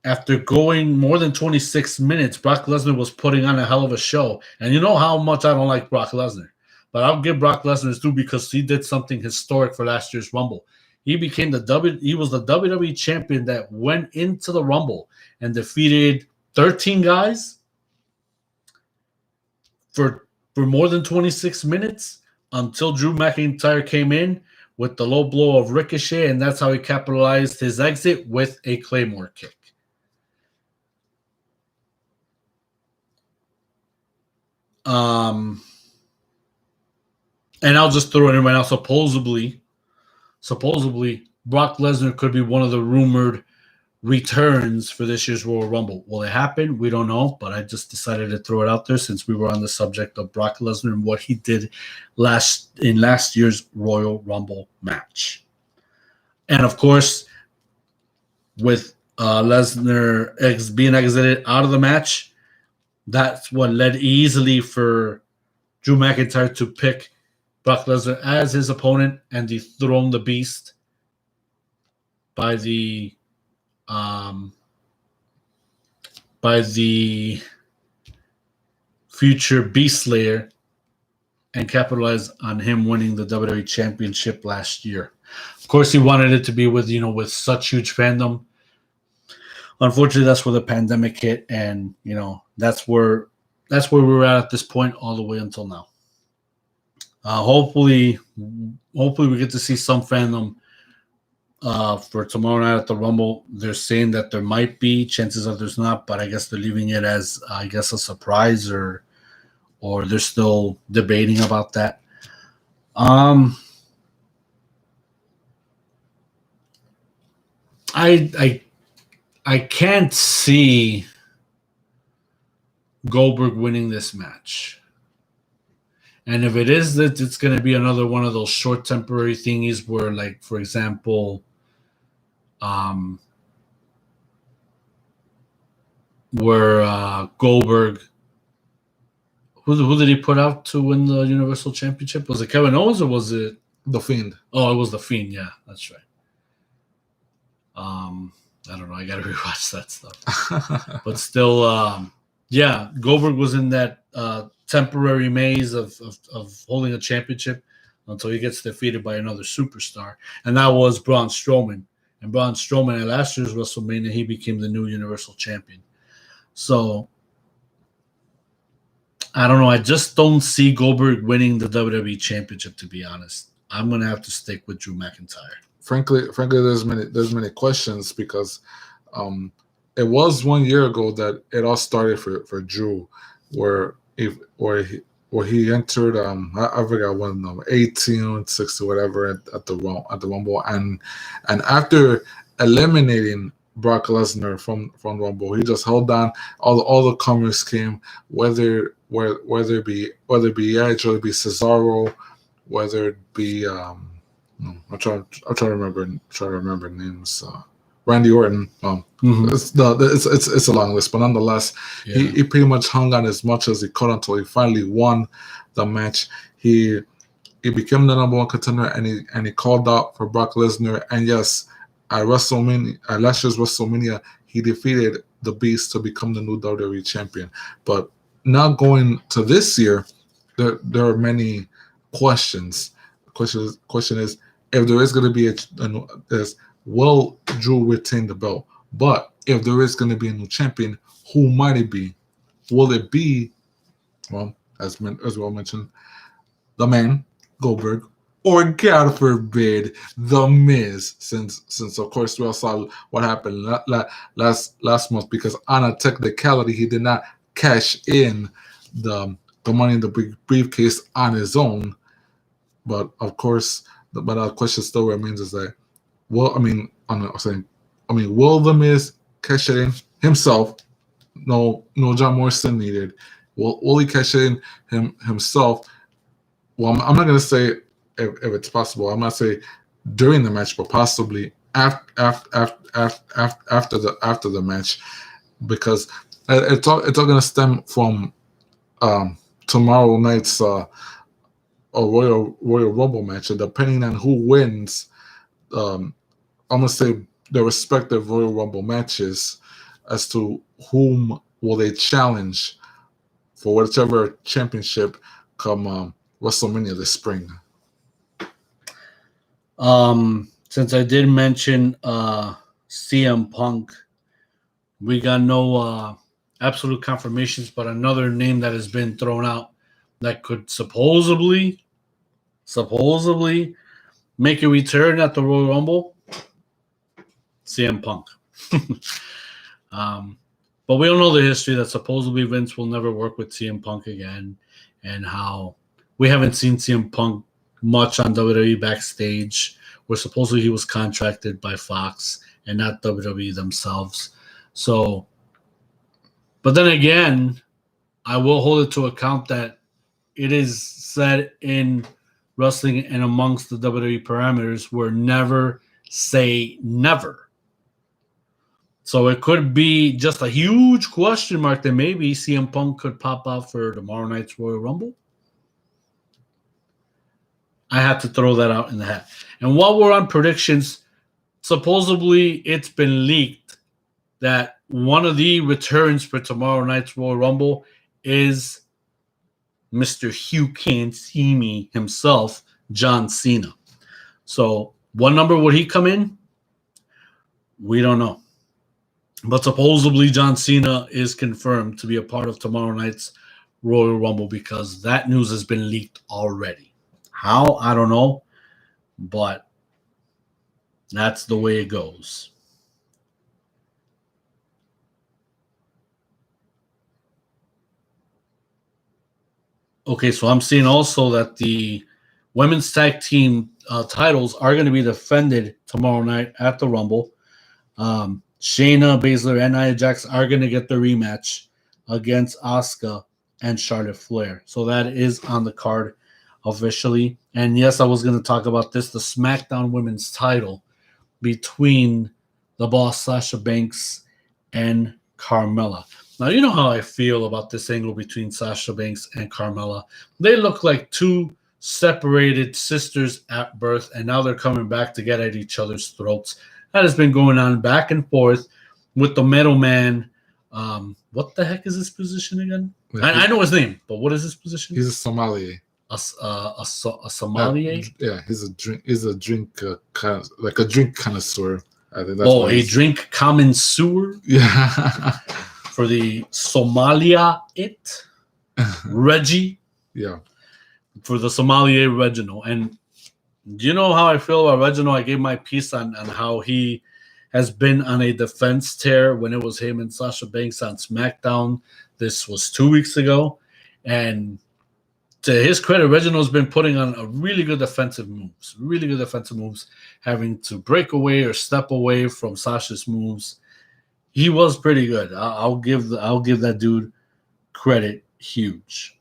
after going more than 26 minutes, Brock Lesnar was putting on a hell of a show. And you know how much I don't like Brock Lesnar. But I'll give Brock Lesnar his due because he did something historic for last year's Rumble. He became he was the WWE champion that went into the Rumble and defeated 13 guys for more than 26 minutes until Drew McIntyre came in with the low blow of Ricochet, and that's how he capitalized his exit with a Claymore kick. And I'll just throw it in right now. Supposedly, Brock Lesnar could be one of the rumored returns for this year's Royal Rumble. Will it happen? We don't know, but I just decided to throw it out there since we were on the subject of Brock Lesnar and what he did last year's Royal Rumble match. And of course, with Lesnar being exited out of the match, that's what led easily for Drew McIntyre to pick Brock Lesnar as his opponent and dethrone the Beast by the future Beast Slayer and capitalize on him winning the WWE Championship last year. Of course, he wanted it to be with such huge fandom. Unfortunately, that's where the pandemic hit, and that's where we're at this point all the way until now. Hopefully we get to see some fandom for tomorrow night at the Rumble. They're saying that there might be, chances are there's not, but I guess they're leaving it as a surprise, or they're still debating about that. I can't see Goldberg winning this match. And if it is, that it's going to be another one of those short temporary thingies where, like, for example, where Goldberg, who did he put out to win the Universal Championship? Was it Kevin Owens or was it The Fiend? Oh, it was The Fiend. Yeah, that's right. I don't know. I got to rewatch that stuff. But still, Goldberg was in that temporary maze of holding a championship until he gets defeated by another superstar. And that was Braun Strowman. And Braun Strowman at last year's WrestleMania, he became the new Universal Champion. So, I don't know. I just don't see Goldberg winning the WWE Championship, to be honest. I'm going to have to stick with Drew McIntyre. Frankly, there's many questions because it was 1 year ago that it all started for Drew, where he entered I forgot what number, 18, 60, whatever at the Rumble, and after eliminating Brock Lesnar from Rumble, he just held on. All the comers came, whether it be Edge, whether it be Cesaro, whether it be I'm trying to remember names. Randy Orton. It's a long list, but nonetheless, he pretty much hung on as much as he could until he finally won the match. He became the number one contender, and he called out for Brock Lesnar. And yes, at WrestleMania, at last year's WrestleMania, he defeated the Beast to become the new WWE champion. But now going to this year, there are many questions. The question is, if there is going to be will Drew retain the belt? But if there is going to be a new champion, who might it be? Will it be, well, as well mentioned, the man, Goldberg, or God forbid, The Miz? Since of course we all saw what happened last month, because on a technicality he did not cash in the money in the briefcase on his own. But of course, the question still remains is that, will The Miz cash it in himself? No John Morrison needed. Will he cash it in himself? Well, I'm not gonna say if it's possible. I'm not saying during the match, but possibly after the match, because it's all gonna stem from tomorrow night's a Royal Rumble match, and depending on who wins, I'm gonna say the respective Royal Rumble matches as to whom will they challenge for whichever championship come WrestleMania this spring. Since I did mention CM Punk, we got no absolute confirmations, but another name that has been thrown out that could supposedly make a return at the Royal Rumble, CM Punk. But we don't know the history that supposedly Vince will never work with CM Punk again, and how we haven't seen CM Punk much on WWE backstage, where supposedly he was contracted by Fox and not WWE themselves. So, but then again, I will hold it to account that it is said in wrestling and amongst the WWE parameters where never say never. So it could be just a huge question mark that maybe CM Punk could pop out for tomorrow night's Royal Rumble. I had to throw that out in the hat. And while we're on predictions, supposedly it's been leaked that one of the returns for tomorrow night's Royal Rumble is Mr. Hugh Can't See Me himself, John Cena. So what number would he come in? We don't know. But supposedly John Cena is confirmed to be a part of tomorrow night's Royal Rumble because that news has been leaked already. How? I don't know. But that's the way it goes. Okay, so I'm seeing also that the women's tag team titles are going to be defended tomorrow night at the Rumble. Shayna Baszler and Nia Jax are going to get the rematch against Asuka and Charlotte Flair. So that is on the card officially. And yes, I was going to talk about this, the SmackDown women's title between the Boss Sasha Banks and Carmella. Now, you know how I feel about this angle between Sasha Banks and Carmella. They look like two separated sisters at birth, and now they're coming back to get at each other's throats. That has been going on back and forth with the middleman. What the heck is his position again? I know his name, but what is his position? He's a sommelier. A sommelier? Yeah, he's a drink like a drink connoisseur. I think that's a drink connoisseur? Yeah. For the Somalia Reggie. Yeah. For the sommelier Reginald. And do you know how I feel about Reginald? I gave my piece on how he has been on a defense tear when it was him and Sasha Banks on SmackDown. This was 2 weeks ago. And to his credit, Reginald's been putting on a really good defensive moves, having to break away or step away from Sasha's moves. He was pretty good. I'll give that dude credit, huge.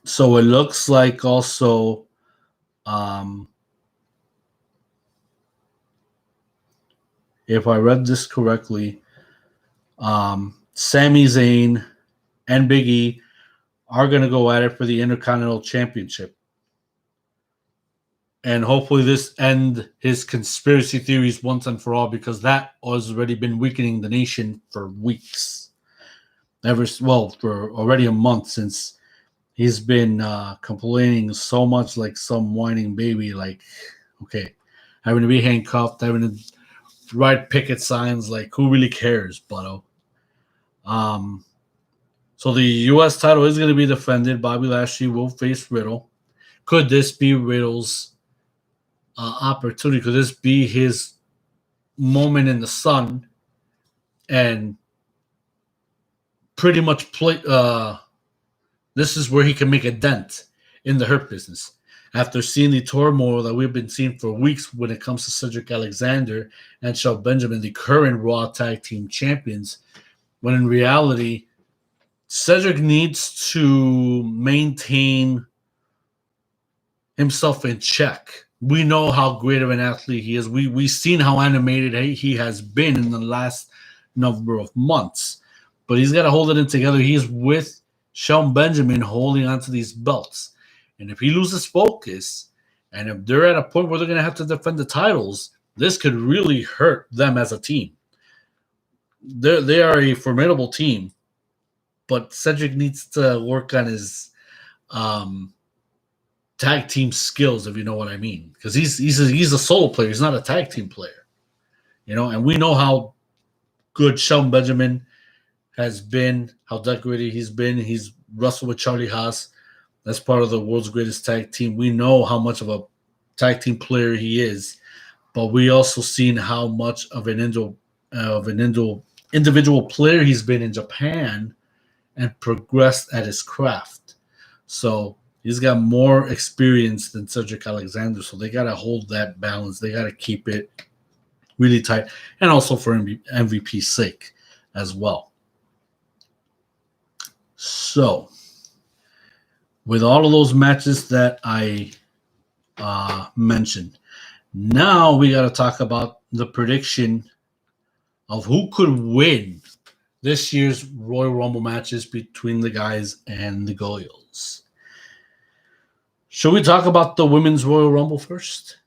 So it looks like also if I read this correctly, Sami Zayn and Big E are going to go at it for the Intercontinental Championship. And hopefully this end his conspiracy theories once and for all, because that has already been weakening the nation for weeks. For already a month since he's been complaining so much like some whining baby, like, okay, having to be handcuffed, having to write picket signs, like, who really cares, butto? So the U.S. title is going to be defended. Bobby Lashley will face Riddle. Could this be Riddle's opportunity? Could this be his moment in the sun and pretty much play? This is where he can make a dent in the Hurt business. After seeing the turmoil that we've been seeing for weeks when it comes to Cedric Alexander and Shelton Benjamin, the current Raw Tag Team Champions, when in reality, Cedric needs to maintain himself in check. We know how great of an athlete he is. We've seen how animated he has been in the last number of months. But he's got to hold it in together. He's with Shelton Benjamin holding onto these belts. And if he loses focus, and if they're at a point where they're going to have to defend the titles, this could really hurt them as a team. They are a formidable team, but Cedric needs to work on his tag team skills, if you know what I mean. Because he's a solo player. He's not a tag team player. And we know how good Shelton Benjamin has been, how decorated he's been. He's wrestled with Charlie Haas. That's part of the world's greatest tag team. We know how much of a tag team player he is, but we also seen how much of an individual player he's been in Japan and progressed at his craft. So He's got more experience than Cedric Alexander, so they got to hold that balance. They got to keep it really tight, and also for MVP's sake as well. So, with all of those matches that I mentioned, now we got to talk about the prediction of who could win this year's Royal Rumble matches between the guys and the girls. Should we talk about the women's Royal Rumble first?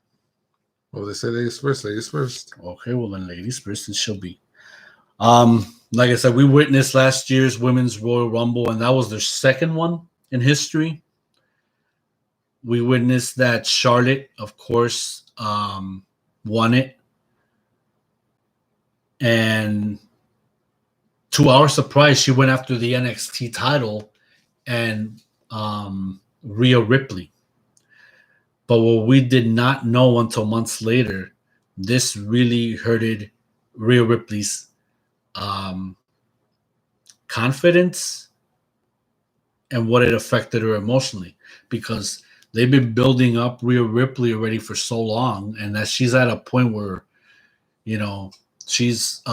Well, they say ladies first. Ladies first. Okay, well then ladies first it shall be. Like I said, we witnessed last year's women's Royal Rumble, and that was their second one in history. We witnessed that Charlotte, of course, won it. And to our surprise, she went after the NXT title and Rhea Ripley. But what we did not know until months later, this really hurted Rhea Ripley's confidence and what it affected her emotionally, because they've been building up Rhea Ripley already for so long, and that she's at a point where, you know, she just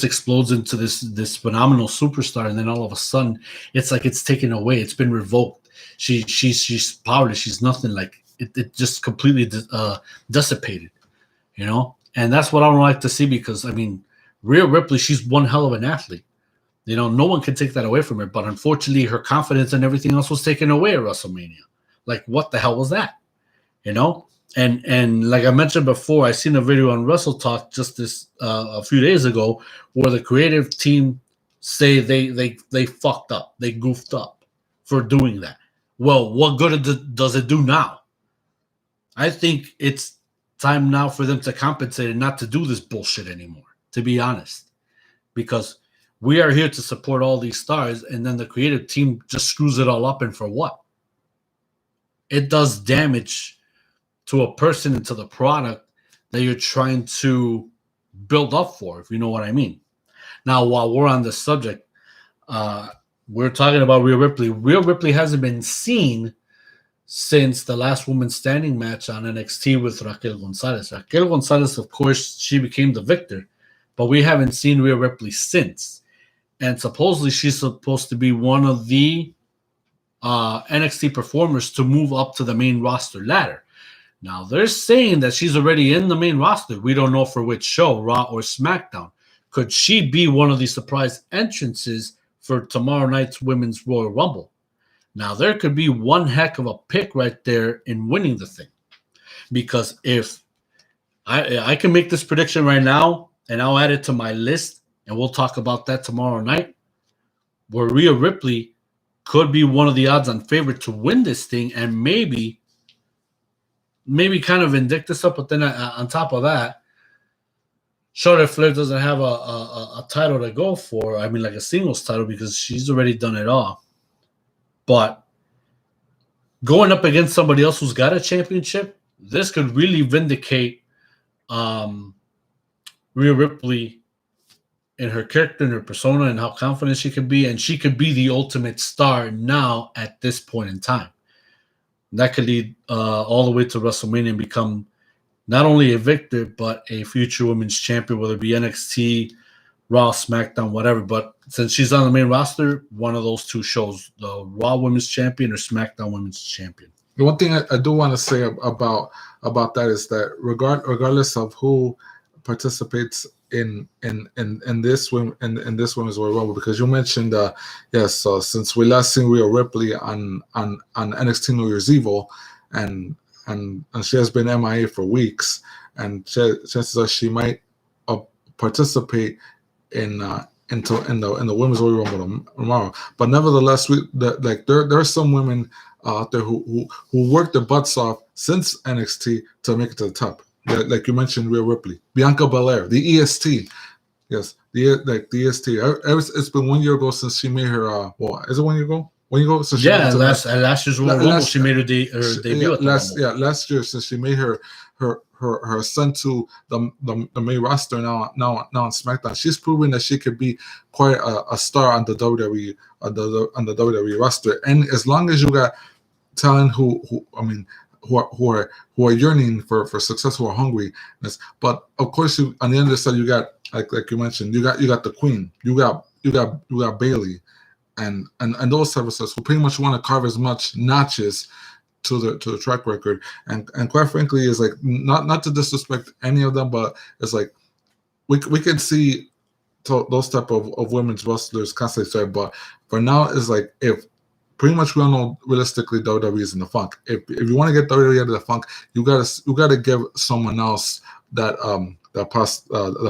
explodes into this phenomenal superstar, and then all of a sudden it's like it's taken away. It's been revoked. She's powerless. She's nothing. Like it just completely dissipated, you know. And that's what I don't like to see, because I mean, Rhea Ripley, she's one hell of an athlete. You know, no one can take that away from her. But unfortunately, her confidence and everything else was taken away at WrestleMania. Like, what the hell was that? You know. And like I mentioned before, I seen a video on Wrestle Talk just this a few days ago where the creative team say they fucked up, they goofed up for doing that. Well, what good does it do now? I think it's time now for them to compensate and not to do this bullshit anymore, to be honest. Because we are here to support all these stars, and then the creative team just screws it all up, and for what? It does damage to a person and to the product that you're trying to build up for, if you know what I mean. Now, while we're on the subject, we're talking about Rhea Ripley. Rhea Ripley hasn't been seen since the last woman standing match on NXT with Raquel Gonzalez. Raquel Gonzalez, of course, she became the victor, but we haven't seen Rhea Ripley since. And supposedly she's supposed to be one of the NXT performers to move up to the main roster ladder. Now, they're saying that she's already in the main roster. We don't know for which show, Raw or SmackDown. Could she be one of the surprise entrances for tomorrow night's Women's Royal Rumble? Now, there could be one heck of a pick right there in winning the thing. Because if I can make this prediction right now, and I'll add it to my list, and we'll talk about that tomorrow night, where Rhea Ripley could be one of the odds-on favorite to win this thing, and maybe kind of Invictus up, but then on top of that, Charlotte Flair doesn't have a title to go for. I mean, like a singles title, because she's already done it all. But going up against somebody else who's got a championship, this could really vindicate Rhea Ripley in her character and her persona and how confident she could be. And she could be the ultimate star now at this point in time. That could lead all the way to WrestleMania and become not only a victor, but a future women's champion, whether it be NXT, Raw, SmackDown, whatever. But since she's on the main roster, one of those two shows, the Raw Women's Champion or SmackDown Women's Champion. The one thing I do want to say about that is that regardless of who participates in this women's Royal Rumble, because you mentioned since we last seen Rhea Ripley on NXT New Year's Evil, and she has been MIA for weeks, and chances are she might participate in the women's Royal Rumble tomorrow. But nevertheless, there are some women out there who worked their butts off since NXT to make it to the top. Like you mentioned, Rhea Ripley, Bianca Belair, the EST. Yes, the EST. It's been 1 year ago since she made her. Is it 1 year ago? when you go, so she Yeah, went to last year's Royal Rumble, last- she made her debut at the Rumble. last year, since she made her ascent to the main roster now on SmackDown, she's proven that she could be quite a star on the WWE on the WWE roster. And as long as you got talent who are yearning for success, who are hungry, but of course on the other side you got like you mentioned, you got the Queen, you got Bailey, and those type of stuff who pretty much want to carve as much notches to the track record, and quite frankly, is like not to disrespect any of them, but it's like we can see those type of women's wrestlers constantly say, but for now, it's like if pretty much we all know realistically WWE is in the funk. If you want to get WWE out of the funk, you gotta give someone else that the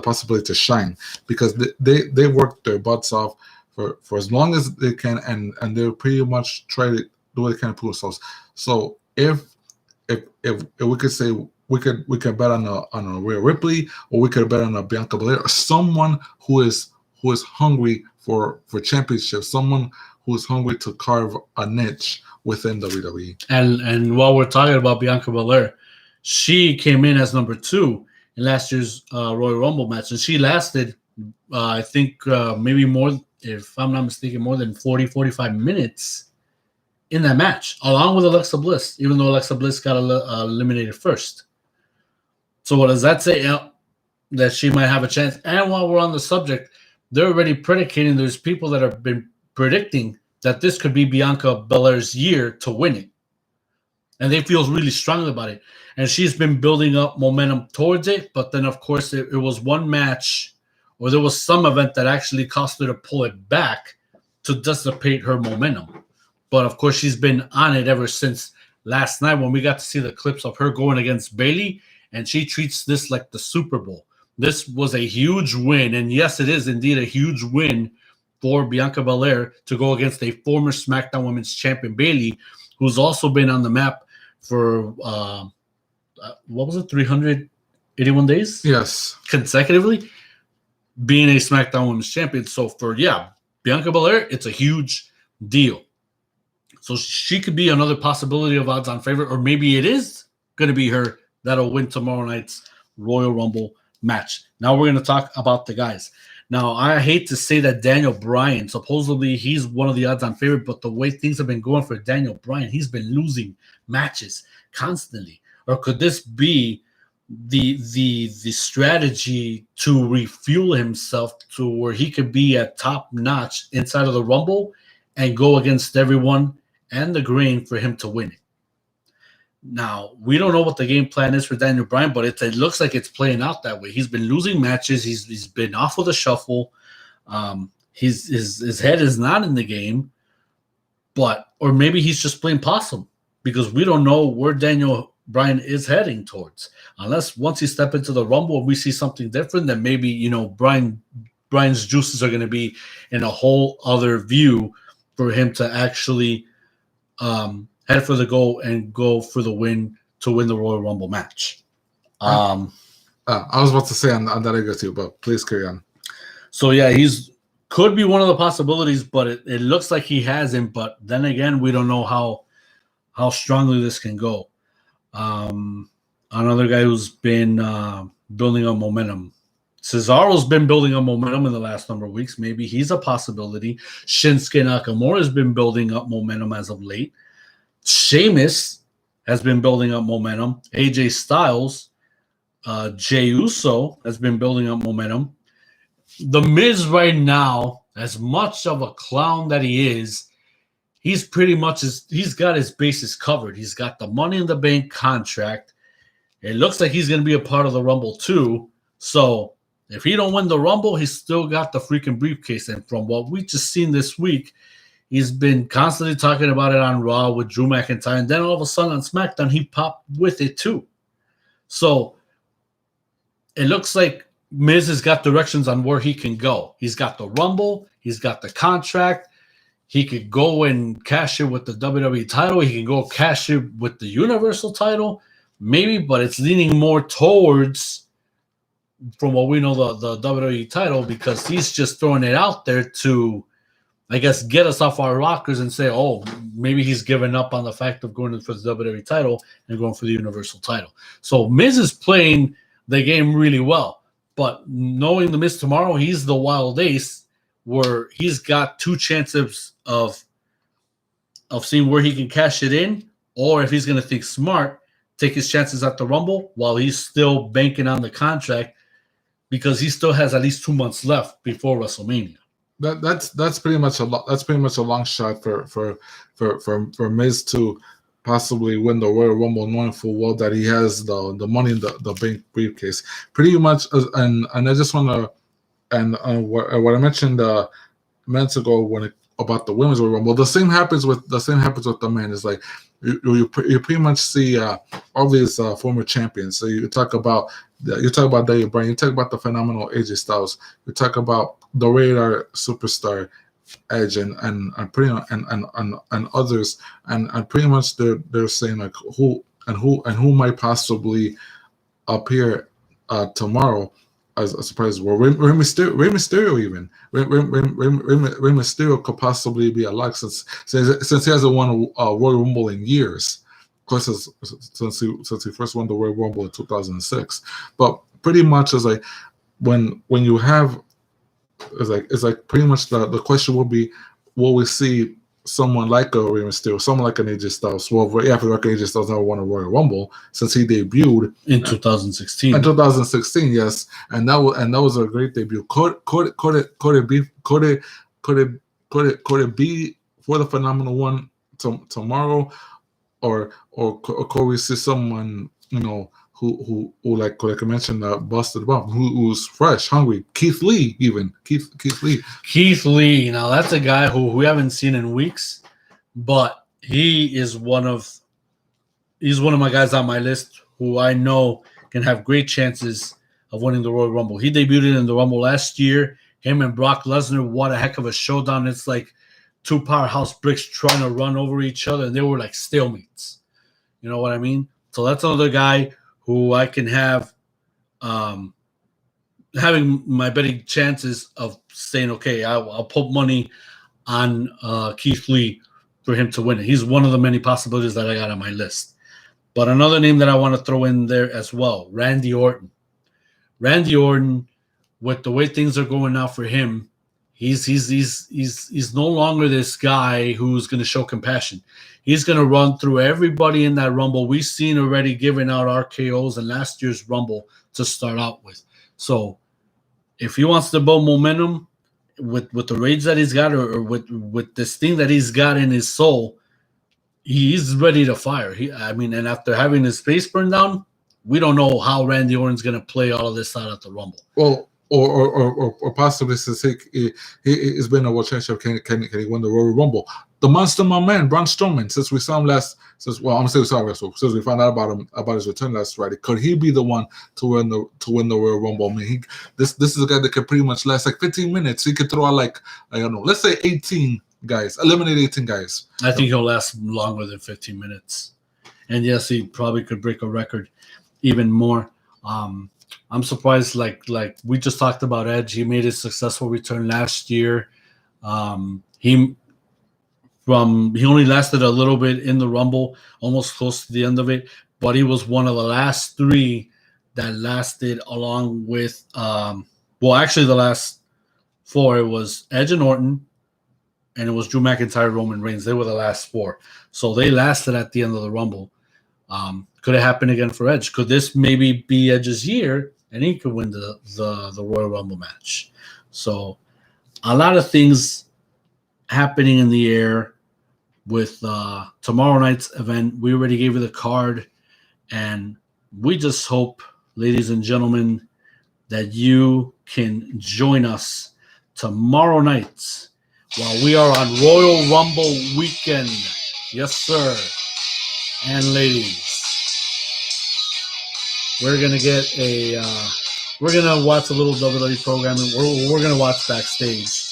possibility to shine, because they work their butts off for as long as they can, and they pretty much try to do what they can to prove themselves. So if we could say we could bet on a Rhea Ripley, or we could bet on a Bianca Belair, or someone who is hungry for championships, someone who is hungry to carve a niche within WWE. And while we're talking about Bianca Belair, she came in as number 2 in last year's Royal Rumble match, and she lasted, I think, maybe more, if I'm not mistaken, more than 45 minutes in that match, along with Alexa Bliss, even though Alexa Bliss got eliminated first. So what does that say? That she might have a chance. And while we're on the subject, they're already predicating, there's people that have been predicting that this could be Bianca Belair's year to win it. And they feel really strongly about it. And she's been building up momentum towards it, but then, of course, it was one match, or there was some event that actually caused her to pull it back to dissipate her momentum. But, of course, she's been on it ever since last night when we got to see the clips of her going against Bailey, and she treats this like the Super Bowl. This was a huge win, and yes, it is indeed a huge win for Bianca Belair to go against a former SmackDown Women's Champion, Bailey, who's also been on the map for, what was it, 381 days? Yes. Consecutively, being a SmackDown Women's Champion. So for, Bianca Belair, it's a huge deal. So she could be another possibility of odds-on favorite, or maybe it is going to be her that'll win tomorrow night's Royal Rumble match. Now we're going to talk about the guys. Now, I hate to say that Daniel Bryan, supposedly he's one of the odds-on favorite, but the way things have been going for Daniel Bryan, he's been losing matches constantly. Or could this be the strategy to refuel himself to where he could be at top notch inside of the Rumble and go against everyone and the grain for him to win it? Now, we don't know what the game plan is for Daniel Bryan, but it looks like it's playing out that way. He's been losing matches. He's been off of the shuffle. His head is not in the game, or maybe he's just playing possum, because we don't know where Daniel Bryan is heading towards. Unless once he step into the Rumble and we see something different, then maybe, Bryan's juices are going to be in a whole other view for him to actually head for the goal and go for the win to win the Royal Rumble match. I was about to say on that I agree with you, but please carry on. So he's could be one of the possibilities, but it looks like he hasn't. But then again, we don't know how strongly this can go. Another guy who's been building up momentum. Cesaro's been building up momentum in the last number of weeks. Maybe he's a possibility. Shinsuke Nakamura has been building up momentum as of late. Sheamus has been building up momentum. AJ Styles, Jey Uso has been building up momentum. The Miz right now, as much of a clown that he is, he's got his bases covered. He's got the Money in the Bank contract. It looks like he's going to be a part of the Rumble too. So if he don't win the Rumble, he's still got the freaking briefcase. And from what we just seen this week, he's been constantly talking about it on Raw with Drew McIntyre. And then all of a sudden on SmackDown, he popped with it too. So it looks like Miz has got directions on where he can go. He's got the Rumble. He's got the contract. He could go and cash it with the WWE title. He can go cash it with the Universal title. Maybe, but it's leaning more towards, from what we know, the WWE title, because he's just throwing it out there to I guess, get us off our rockers and say, oh, maybe he's given up on the fact of going for the WWE title and going for the Universal title. So Miz is playing the game really well. But knowing the Miz tomorrow, he's the wild ace where he's got two chances of seeing where he can cash it in, or if he's going to think smart, take his chances at the Rumble while he's still banking on the contract because he still has at least 2 months left before WrestleMania. That's pretty much a long shot for Miz to possibly win the Royal Rumble, knowing full well that he has the money in the bank briefcase. Pretty much, and I just want to, and what I mentioned minutes ago about the women's Royal Rumble, the same happens with the men. It's like you pretty much see all these former champions. So you talk about Daniel Bryan, you talk about the phenomenal AJ Styles, you talk about the radar superstar Edge and others, and pretty much they're saying like who might possibly appear tomorrow as a surprise. Well, Rey Mysterio even Rey Mysterio could possibly be a lock since he hasn't won a Royal Rumble in years. Of course, since he first won the Royal Rumble in 2006. But pretty much is like when you have it's like pretty much the question will be, will we see someone like a Rey Mysterio, someone like an AJ Styles? Well, after AJ Styles never won a Royal Rumble since he debuted in 2016. In 2016, yes, and that was a great debut. Could it be for the Phenomenal One tomorrow, or could we see someone who like I mentioned, busted up, who's fresh, hungry? Keith Lee, even Keith Lee. Keith Lee. Now that's a guy who we haven't seen in weeks, but he's one of my guys on my list who I know can have great chances of winning the Royal Rumble. He debuted in the Rumble last year. Him and Brock Lesnar, what a heck of a showdown! It's like two powerhouse bricks trying to run over each other, and they were like stalemates. You know what I mean? So that's another guy who I can have having my betting chances of saying, okay, I'll put money on Keith Lee for him to win it. He's one of the many possibilities that I got on my list. But another name that I want to throw in there as well, Randy Orton. Randy Orton, with the way things are going now for him, he's no longer this guy who's going to show compassion. He's going to run through everybody in that Rumble. We've seen already giving out RKOs in last year's Rumble to start out with. So if he wants to build momentum with the rage that he's got, or with this thing that he's got in his soul, he's ready to fire. And after having his face burned down, we don't know how Randy Orton's going to play all of this out at the Rumble. Well, or possibly since he's been a world championship, can he win the Royal Rumble? The Monster, my man, Braun Strowman. Since we saw him since we found out about his return last Friday, could he be the one to win the Royal Rumble? I mean, this is a guy that could pretty much last like 15 minutes. He could throw out like, I don't know, let's say 18 guys, eliminate 18 guys. I think he'll last longer than 15 minutes. And yes, he probably could break a record even more. I'm surprised, like we just talked about Edge. He made a successful return last year. He only lasted a little bit in the Rumble, almost close to the end of it, but he was one of the last three that lasted, along with actually the last four. It was Edge and Orton, and it was Drew McIntyre, Roman Reigns. They were the last four, so they lasted at the end of the Rumble. Could it happen again for Edge? Could this maybe be Edge's year, and he could win the Royal Rumble match? So a lot of things happening in the air with tomorrow night's event. We already gave you the card, and we just hope, ladies and gentlemen, that you can join us tomorrow night while we are on Royal Rumble weekend. Yes, sir. And ladies, we're gonna watch a little WWE programming. We're gonna watch backstage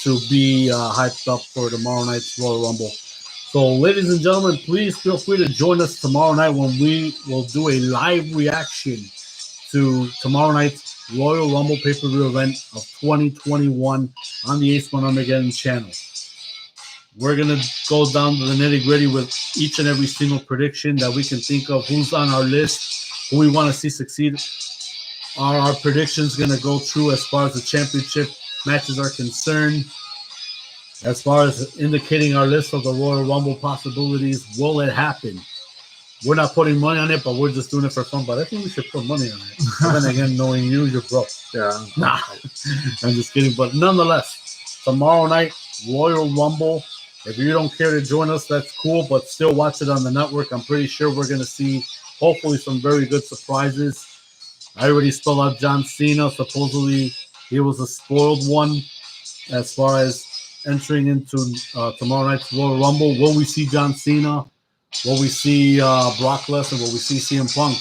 to be hyped up for tomorrow night's Royal Rumble. So, ladies and gentlemen, please feel free to join us tomorrow night when we will do a live reaction to tomorrow night's Royal Rumble pay-per-view event of 2021 on the Ace Armageddon channel. We're going to go down to the nitty-gritty with each and every single prediction that we can think of, who's on our list, who we want to see succeed. Are our predictions going to go true as far as the championship matches are concerned? As far as indicating our list of the Royal Rumble possibilities, will it happen? We're not putting money on it, but we're just doing it for fun. But I think we should put money on it. But then again, knowing you, you're broke. Yeah. Nah, I'm just kidding. But nonetheless, tomorrow night, Royal Rumble. If you don't care to join us, that's cool. But still watch it on the network. I'm pretty sure we're going to see, hopefully, some very good surprises. I already spelled out John Cena. Supposedly, he was a spoiled one as far as entering into tomorrow night's Royal Rumble. Will we see John Cena? Will we see Brock Lesnar? Will we see CM Punk?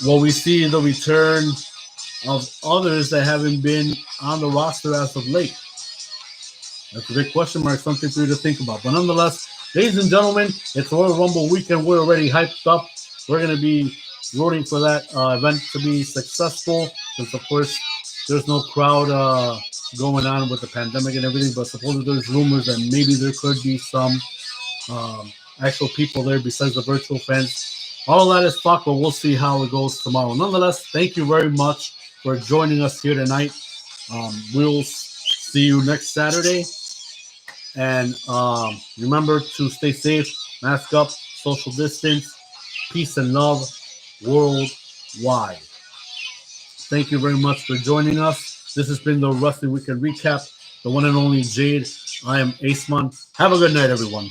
Will we see the return of others that haven't been on the roster as of late? That's a big question mark, something for you to think about. But nonetheless, ladies and gentlemen, it's Royal Rumble weekend. We're already hyped up. We're going to be rooting for that event to be successful, since, of course, there's no crowd going on with the pandemic and everything, but supposedly there's rumors that maybe there could be some actual people there besides the virtual fans. All that is fuck, but we'll see how it goes tomorrow. Nonetheless, thank you very much for joining us here tonight. We'll see you next Saturday. And remember to stay safe, mask up, social distance, peace and love worldwide. Thank you very much for joining us. This has been the Wrestling Weekend Recap, the one and only Jade. I am Aceman. Have a good night, everyone.